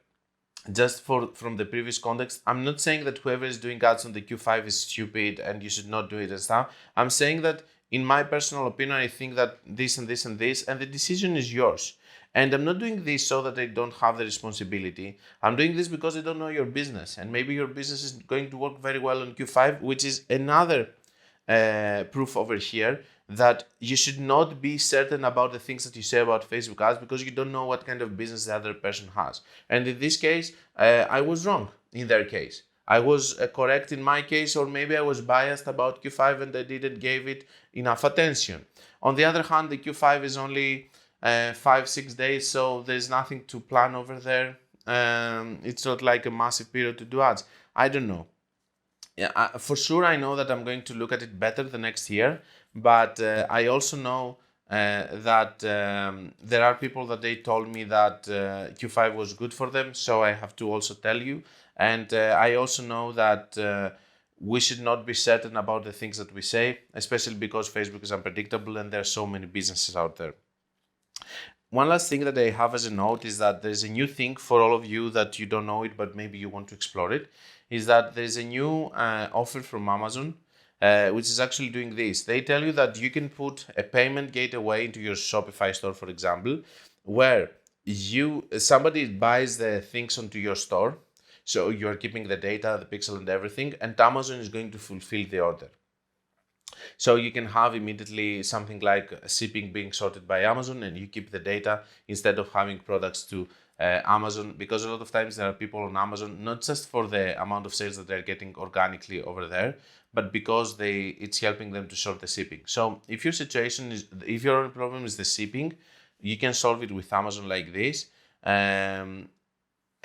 just from the previous context, I'm not saying that whoever is doing ads on the Q5 is stupid and you should not do it and stuff. I'm saying that in my personal opinion, I think that this and this and this, and the decision is yours. And I'm not doing this so that I don't have the responsibility. I'm doing this because I don't know your business. And maybe your business is going to work very well on Q5, which is another proof over here that you should not be certain about the things that you say about Facebook ads, because you don't know what kind of business the other person has. And in this case, I was wrong in their case. I was correct in my case, or maybe I was biased about Q5 and I didn't give it enough attention. On the other hand, the Q5 is only 5-6 days, so there's nothing to plan over there. It's not like a massive period to do ads. I don't know. Yeah, for sure, I know that I'm going to look at it better the next year, but I also know that there are people that they told me that Q5 was good for them, so I have to also tell you. And I also know that we should not be certain about the things that we say, especially because Facebook is unpredictable and there are so many businesses out there. One last thing that I have as a note is that there's a new thing for all of you that you don't know it, but maybe you want to explore it, is that there's a new offer from Amazon, which is actually doing this. They tell you that you can put a payment gateway into your Shopify store, for example, where somebody buys the things onto your store, so you're keeping the data, the pixel and everything, and Amazon is going to fulfill the order. So you can have immediately something like shipping being sorted by Amazon, and you keep the data instead of having products to Amazon, because a lot of times there are people on Amazon, not just for the amount of sales that they're getting organically over there, but because it's helping them to sort the shipping. So if your only problem is the shipping, you can solve it with Amazon like this.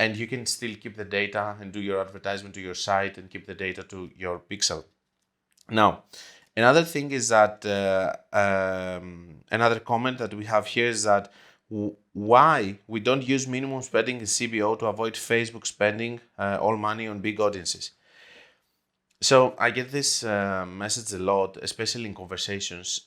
And you can still keep the data and do your advertisement to your site and keep the data to your pixel. Now, another thing is that another comment that we have here is that why we don't use minimum spending in CBO to avoid Facebook spending all money on big audiences. So I get this message a lot, especially in conversations.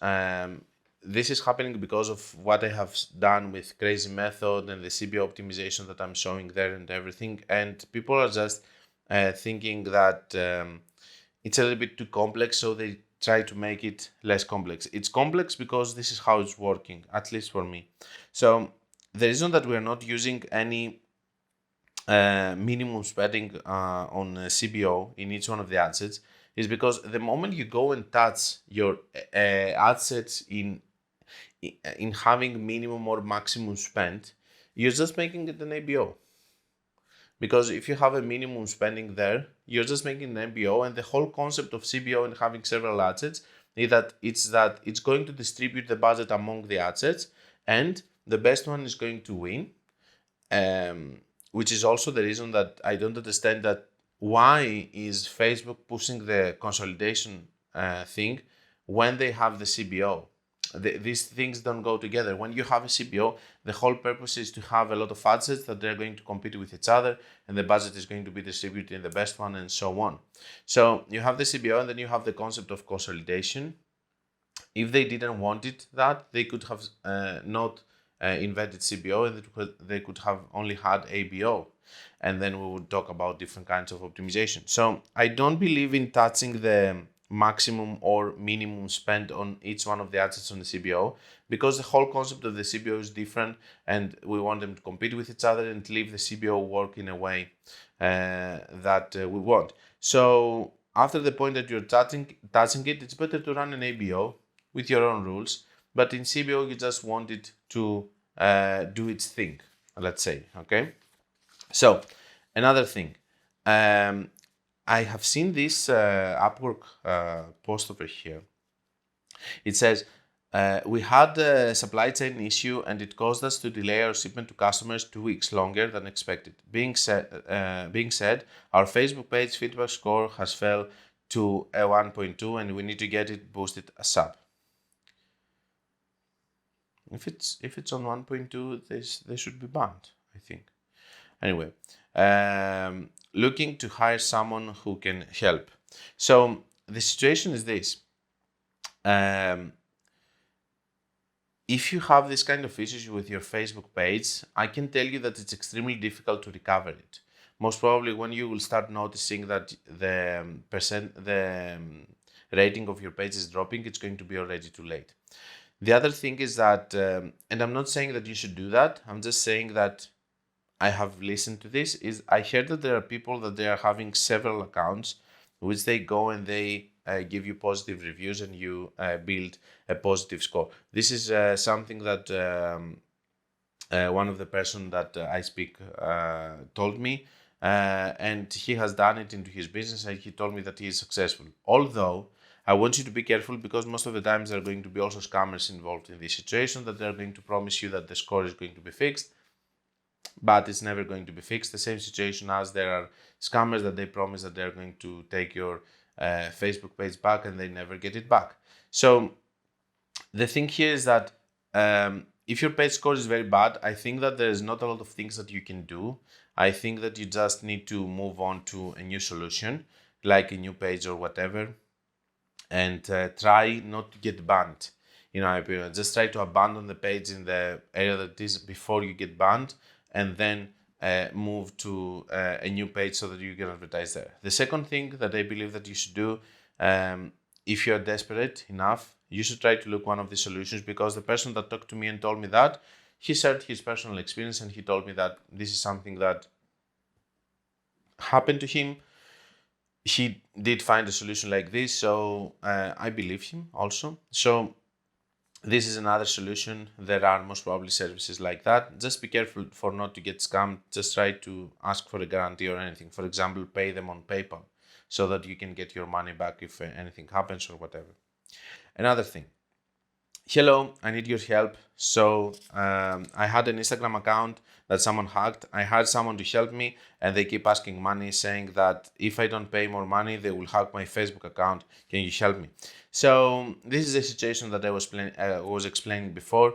This is happening because of what I have done with Crazy Method and the CBO optimization that I'm showing there and everything. And people are just thinking that it's a little bit too complex, so they try to make it less complex. It's complex because this is how it's working, at least for me. So the reason that we're not using any minimum spending on CBO in each one of the ad sets is because the moment you go and touch your ad sets in having minimum or maximum spend, you're just making it an ABO. Because if you have a minimum spending there, you're just making an MBO, and the whole concept of CBO and having several assets is that it's going to distribute the budget among the assets, and the best one is going to win. Which is also the reason that I don't understand that why is Facebook pushing the consolidation thing when they have the CBO. These things don't go together. When you have a CBO, the whole purpose is to have a lot of assets that they're going to compete with each other, and the budget is going to be distributed in the best one, and so on. So you have the CBO, and then you have the concept of consolidation. If they didn't want it, they could have not invented CBO, and they could have only had ABO, and then we would talk about different kinds of optimization. So I don't believe in touching the maximum or minimum spend on each one of the assets on the CBO, because the whole concept of the CBO is different, and we want them to compete with each other and leave the CBO work in a way that we want. So after the point that you're touching it, it's better to run an ABO with your own rules, but in CBO you just want it to do its thing, let's say. Okay, so another thing, I have seen this Upwork post over here. It says, we had a supply chain issue and it caused us to delay our shipment to customers 2 weeks longer than expected. Being said, our Facebook page feedback score has fell to a 1.2 and we need to get it boosted ASAP. If it's on 1.2, they should be banned, I think. Anyway, looking to hire someone who can help. So the situation is this. If you have this kind of issues with your Facebook page, I can tell you that it's extremely difficult to recover it. Most probably when you will start noticing that the rating of your page is dropping, it's going to be already too late. The other thing is that, and I'm not saying that you should do that, I'm just saying that I have listened to this, is I heard that there are people that they are having several accounts, which they go and they give you positive reviews and you build a positive score. This is something that one of the person that I speak told me, and he has done it into his business and he told me that he is successful. Although I want you to be careful because most of the times there are going to be also scammers involved in this situation that they're going to promise you that the score is going to be fixed, but it's never going to be fixed. The same situation as there are scammers that they promise that they're going to take your Facebook page back and they never get it back. So the thing here is that if your page score is very bad, I think that there is not a lot of things that you can do. I think that you just need to move on to a new solution, like a new page or whatever, and try not to get banned. In my opinion, just try to abandon the page in the area that it is before you get banned, and then move to a new page so that you can advertise there. The second thing that I believe that you should do, if you're desperate enough, you should try to look one of the solutions, because the person that talked to me and told me that, he shared his personal experience and he told me that this is something that happened to him. He did find a solution like this, so I believe him also. So this is another solution. There are most probably services like that. Just be careful for not to get scammed. Just try to ask for a guarantee or anything. For example, pay them on PayPal so that you can get your money back if anything happens or whatever. Another thing. Hello, I need your help. So I had an Instagram account that someone hacked. I hired someone to help me, and they keep asking money, saying that if I don't pay more money, they will hack my Facebook account. Can you help me? So this is a situation that I was explaining before.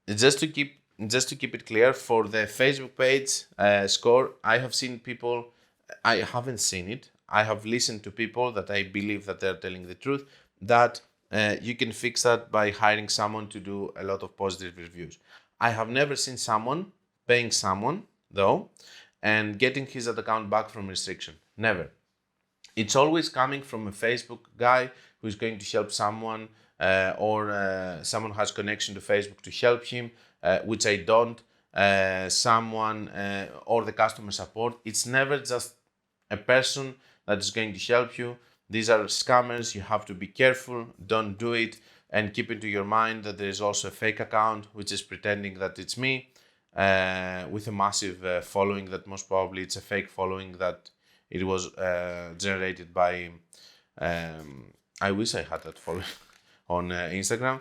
Just to keep it clear, for the Facebook page score, I have seen people. I haven't seen it. I have listened to people that I believe that they're telling the truth, that you can fix that by hiring someone to do a lot of positive reviews. I have never seen someone paying someone, though, and getting his account back from restriction. Never. It's always coming from a Facebook guy who's going to help someone, or someone has connection to Facebook to help him, which I don't. Someone or the customer support. It's never just a person that is going to help you. These are scammers. You have to be careful. Don't do it, and keep into your mind that there is also a fake account which is pretending that it's me, with a massive following. That most probably it's a fake following, that it was generated by. I wish I had that following on Instagram.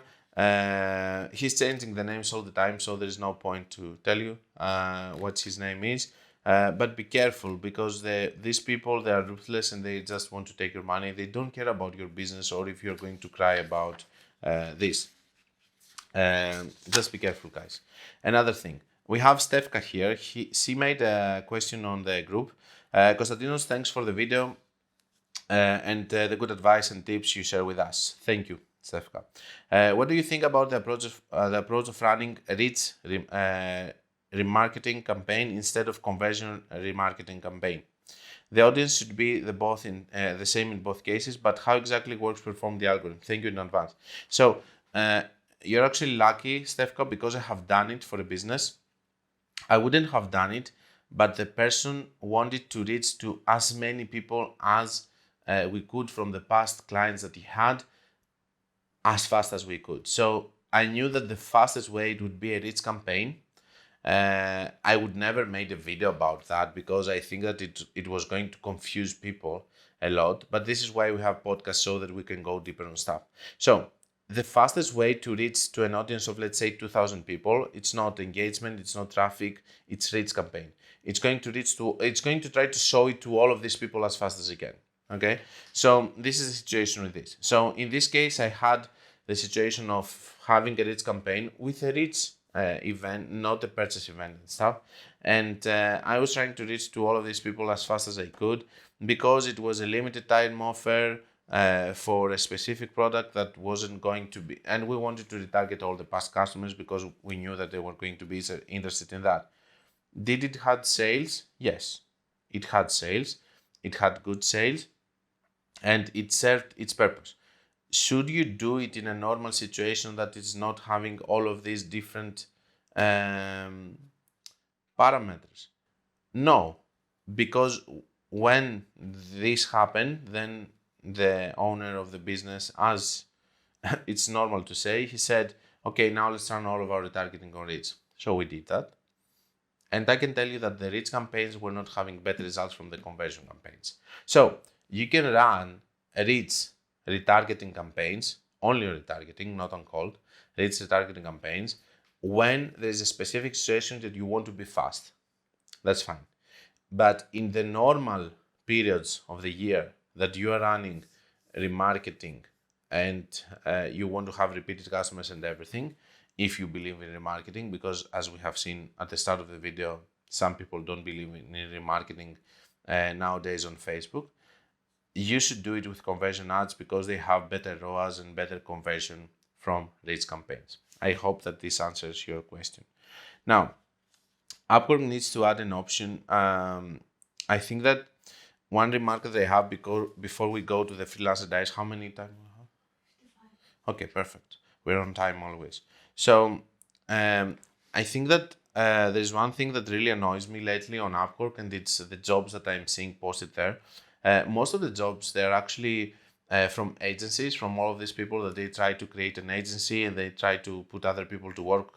He's changing the names all the time, so there is no point to tell you what his name is. But be careful, because these people, they are ruthless and they just want to take your money. They don't care about your business or if you're going to cry about this. Just be careful, guys. Another thing, we have Stefka here. She made a question on the group. Konstantinos, thanks for the video and the good advice and tips you share with us. Thank you, Stefka. What do you think about the approach of running a rich remarketing campaign instead of conversion remarketing campaign? The audience should be the same in both cases, but how exactly works perform the algorithm? Thank you in advance. So you're actually lucky, Stefka, because I have done it for a business. I wouldn't have done it, but the person wanted to reach to as many people as we could from the past clients that he had, as fast as we could. So I knew that the fastest way it would be a rich campaign. I would never made a video about that, because I think that it was going to confuse people a lot. But this is why we have podcasts, so that we can go deeper on stuff. So the fastest way to reach to an audience of, let's say, 2,000 people, it's not engagement, it's not traffic, it's reach campaign. It's going to try to show it to all of these people as fast as it can. Okay, so this is the situation with this. So in this case, I had the situation of having a reach campaign with a reach event, not a purchase event and stuff. And I was trying to reach to all of these people as fast as I could, because it was a limited time offer for a specific product that wasn't going to be, and we wanted to retarget all the past customers because we knew that they were going to be interested in that. Did it had sales? Yes, it had sales. It had good sales, and it served its purpose. Should you do it in a normal situation that is not having all of these different parameters? No, because when this happened, then the owner of the business, as it's normal to say, he said, okay, now let's run all of our retargeting on reach. So we did that. And I can tell you that the reach campaigns were not having better results from the conversion campaigns. So you can run a reach retargeting campaigns, only retargeting, not on cold, leads retargeting campaigns when there is a specific situation that you want to be fast. That's fine. But in the normal periods of the year that you are running remarketing and you want to have repeated customers and everything, if you believe in remarketing, because as we have seen at the start of the video, some people don't believe in remarketing nowadays on Facebook, you should do it with conversion ads because they have better ROAS and better conversion from reach campaigns. I hope that this answers your question. Now, Upwork needs to add an option. I think that one remark that they have before we go to the freelancer diaries, how many time we have? Okay, perfect. We're on time always. So I think that there's one thing that really annoys me lately on Upwork, and it's the jobs that I'm seeing posted there. Most of the jobs, they're actually from agencies, from all of these people that they try to create an agency and they try to put other people to work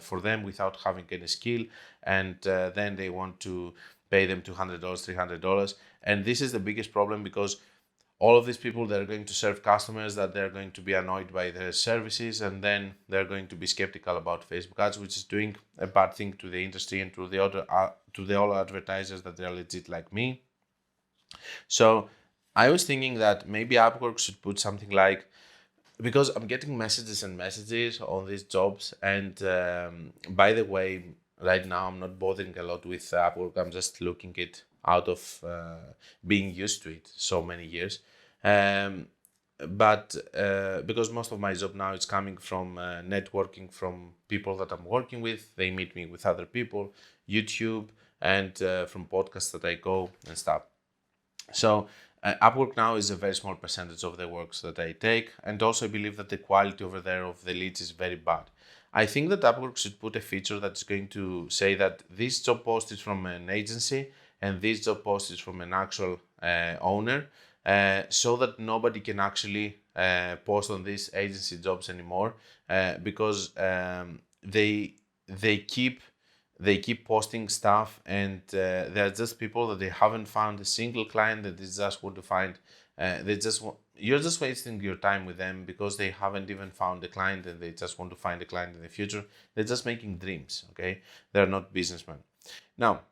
for them without having any skill. And then they want to pay them $200, $300. And this is the biggest problem because all of these people, they're going to serve customers that they're going to be annoyed by their services, and then they're going to be skeptical about Facebook ads, which is doing a bad thing to the industry and to the other to the all advertisers that they're legit like me. So I was thinking that maybe Upwork should put something like, because I'm getting messages and messages on these jobs, and by the way, right now I'm not bothering a lot with Upwork. I'm just looking it out of being used to it so many years. But because most of my job now is coming from networking from people that I'm working with, they meet me with other people, YouTube, and from podcasts that I go and stuff. So Upwork now is a very small percentage of the works that I take, and also I believe that the quality over there of the leads is very bad. I think that Upwork should put a feature that's going to say that this job post is from an agency and this job post is from an actual owner, so that nobody can actually post on these agency jobs anymore, because they keep posting stuff, and they're just people that they haven't found a single client that they just want to find. You're just wasting your time with them because they haven't even found a client and they just want to find a client in the future. They're just making dreams, okay? They're not businessmen. Now,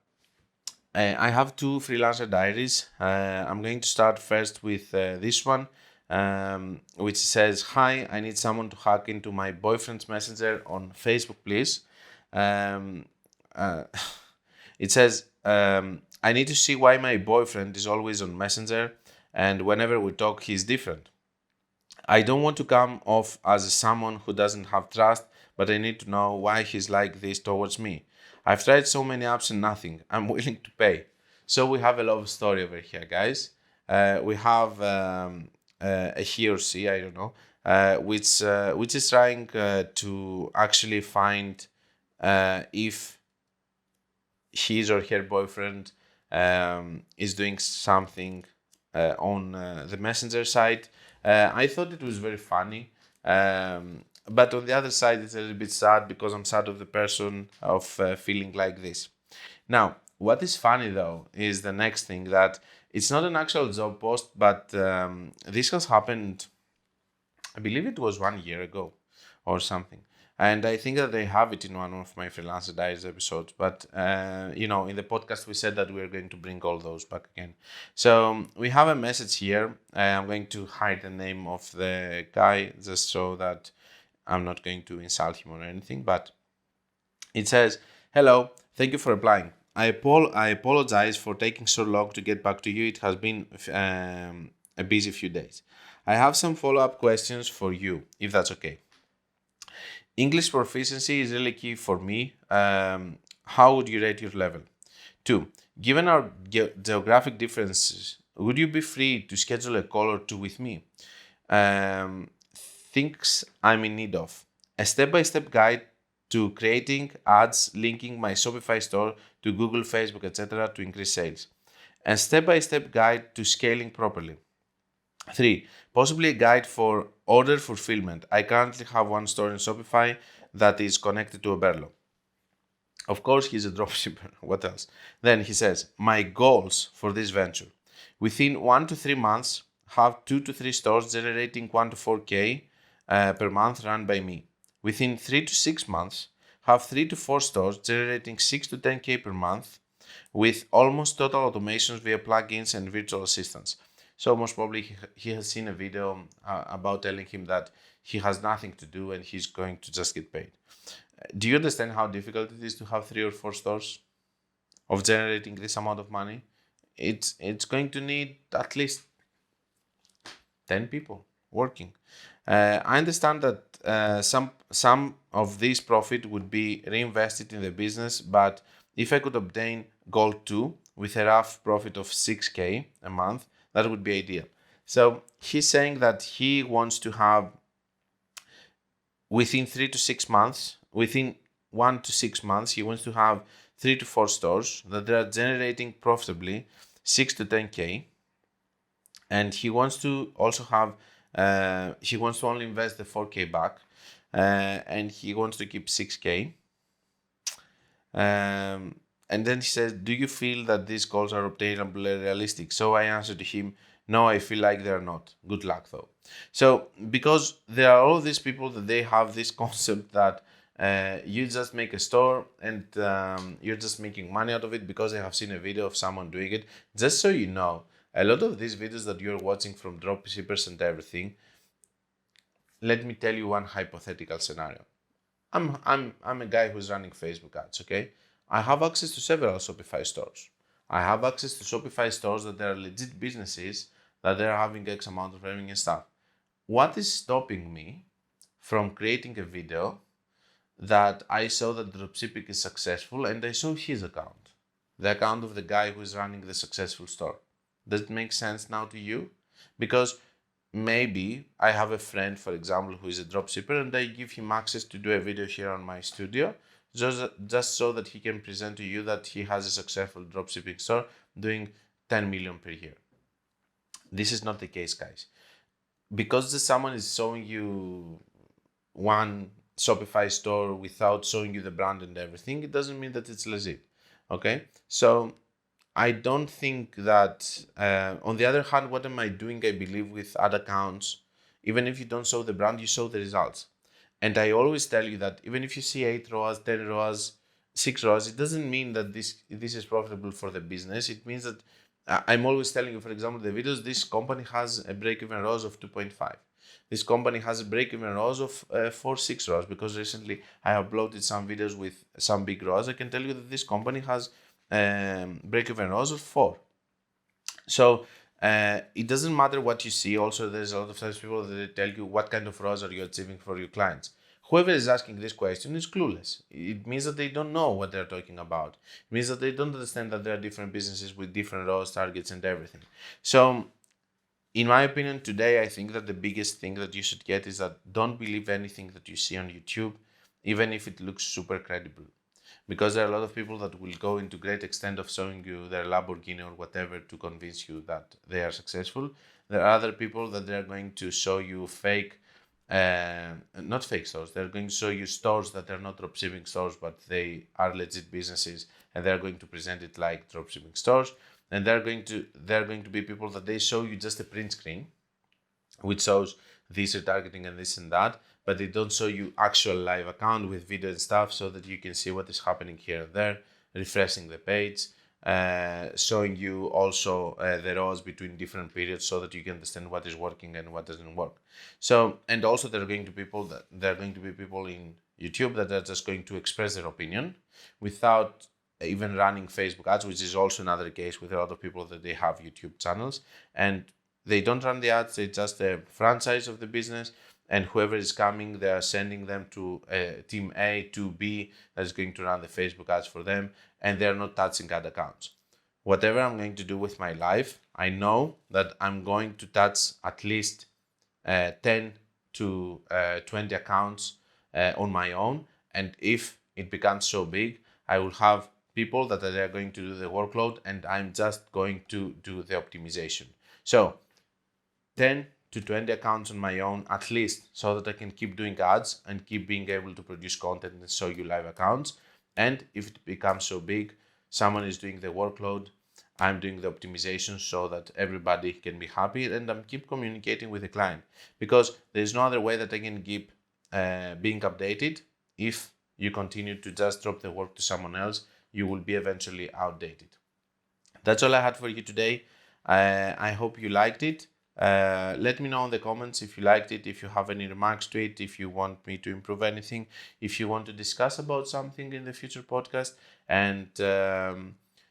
I have two freelancer diaries. I'm going to start first with this one, which says, "Hi, I need someone to hack into my boyfriend's messenger on Facebook, please." It says, "I need to see why my boyfriend is always on Messenger, and whenever we talk, he's different. I don't want to come off as someone who doesn't have trust, but I need to know why he's like this towards me. I've tried so many apps and nothing. I'm willing to pay." So we have a love story over here, guys. We have a he or she, I don't know, which is trying to actually find if his or her boyfriend is doing something on the messenger side. I thought it was very funny, but on the other side, it's a little bit sad because I'm sad of the person of feeling like this. Now, what is funny though is the next thing, that it's not an actual job post, but this has happened, I believe it was 1 year ago or something. And I think that they have it in one of my Freelancer Diaries episodes. But, in the podcast, we said that we're going to bring all those back again. So we have a message here. I'm going to hide the name of the guy just so that I'm not going to insult him or anything. But it says, "Hello, thank you for applying. I apologize for taking so long to get back to you. It has been a busy few days. I have some follow-up questions for you, if that's okay. English proficiency is really key for me. How would you rate your level? 2. Given our geographic differences, would you be free to schedule a call or two with me? Things I'm in need of. A step-by-step guide to creating ads, linking my Shopify store to Google, Facebook, etc. to increase sales. A step-by-step guide to scaling properly. 3. Possibly a guide for order fulfillment. I currently have one store in Shopify that is connected to Oberlo." Of course, he's a dropshipper. What else? Then he says, "My goals for this venture. Within 1 to 3 months, have 2 to 3 stores generating 1 to 4K per month run by me. Within 3 to 6 months, have 3 to 4 stores generating 6 to 10K per month with almost total automations via plugins and virtual assistants. So most probably he has seen a video about telling him that he has nothing to do and he's going to just get paid. Do you understand how difficult it is to have 3 or 4 stores of generating this amount of money? It's going to need at least 10 people working. I understand that some of this profit would be reinvested in the business, but if I could obtain Gold 2 with a rough profit of 6K a month, that would be ideal. So he's saying that he wants to have within 3 to 6 months, within 1 to 6 months, he wants to have 3 to 4 stores that are generating profitably 6 to 10K. And he wants to also have, he wants to only invest the 4K back, and he wants to keep 6K. And then he says, do you feel that these goals are obtainable and realistic? So I answered to him, no, I feel like they're not. Good luck though. So because there are all these people that they have this concept that you just make a store and you're just making money out of it because they have seen a video of someone doing it. Just so you know, a lot of these videos that you're watching from dropshippers and everything, let me tell you one hypothetical scenario. I'm a guy who's running Facebook ads, okay? I have access to several Shopify stores. I have access to Shopify stores that are legit businesses that they're having X amount of revenue and stuff. What is stopping me from creating a video that I saw that dropshipping is successful and I saw his account, the account of the guy who is running the successful store? Does it make sense now to you? Because maybe I have a friend, for example, who is a dropshipper and I give him access to do a video here on my studio just so that he can present to you that he has a successful dropshipping store doing 10 million per year. This is not the case, guys. Because someone is showing you one Shopify store without showing you the brand and everything, it doesn't mean that it's legit. Okay? So I don't think that, on the other hand, what am I doing? I believe with ad accounts, even if you don't show the brand, you show the results. And I always tell you that even if you see 8 ROAS, 10 ROAS, 6 ROAS, it doesn't mean that this is profitable for the business. It means that I'm always telling you, for example, the videos, this company has a break-even ROAS of 2.5. This company has a break-even ROAS of 4-6 ROAS, because recently I uploaded some videos with some big ROAS. I can tell you that this company has break-even ROAS of 4. So it doesn't matter what you see. Also, there's a lot of times people that tell you what kind of ROAS are you achieving for your clients. Whoever is asking this question is clueless. It means that they don't know what they're talking about. It means that they don't understand that there are different businesses with different ROAS targets and everything. So in my opinion, today, I think that the biggest thing that you should get is that don't believe anything that you see on YouTube, even if it looks super credible. Because there are a lot of people that will go into great extent of showing you their Lamborghini or whatever to convince you that they are successful. There are other people that they're going to show you fake, not fake stores. They're going to show you stores that are not dropshipping stores, but they are legit businesses, and they're going to present it like dropshipping stores. And they're going to be people that they show you just a print screen, which shows this retargeting and this and that, but they don't show you actual live account with video and stuff so that you can see what is happening here and there, refreshing the page, showing you also the ROAS between different periods so that you can understand what is working and what doesn't work. So, and also there are going to be people in YouTube that are just going to express their opinion without even running Facebook ads, which is also another case with a lot of people that they have YouTube channels and they don't run the ads, it's just a franchise of the business, and whoever is coming, they are sending them to team A, to B, that is going to run the Facebook ads for them, and they're not touching ad accounts. Whatever I'm going to do with my life, I know that I'm going to touch at least 10 to 20 accounts on my own, and if it becomes so big, I will have people that are going to do the workload, and I'm just going to do the optimization. So 10 to 20 accounts on my own at least, so that I can keep doing ads and keep being able to produce content and show you live accounts. And if it becomes so big, someone is doing the workload, I'm doing the optimization so that everybody can be happy, and I'm keep communicating with the client, because there's no other way that I can keep being updated. If you continue to just drop the work to someone else, you will be eventually outdated. That's all I had for you today. I hope you liked it. Let me know in the comments if you liked it, if you have any remarks to it, if you want me to improve anything, if you want to discuss about something in the future podcast. And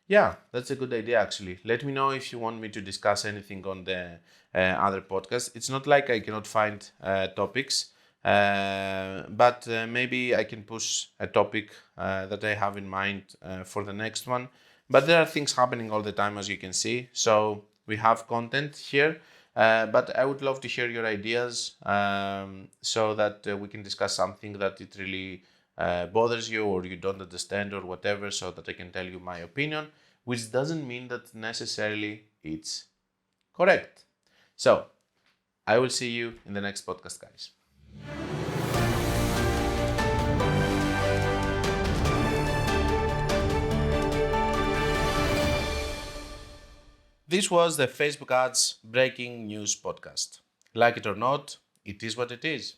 yeah, that's a good idea actually. Let me know if you want me to discuss anything on the other podcast. It's not like I cannot find topics, but maybe I can push a topic that I have in mind for the next one. But there are things happening all the time, as you can see. So we have content here, but I would love to hear your ideas, so that we can discuss something that it really bothers you or you don't understand or whatever, so that I can tell you my opinion, which doesn't mean that necessarily it's correct. So I will see you in the next podcast, guys. This was the Facebook Ads Breaking News Podcast. Like it or not, it is what it is.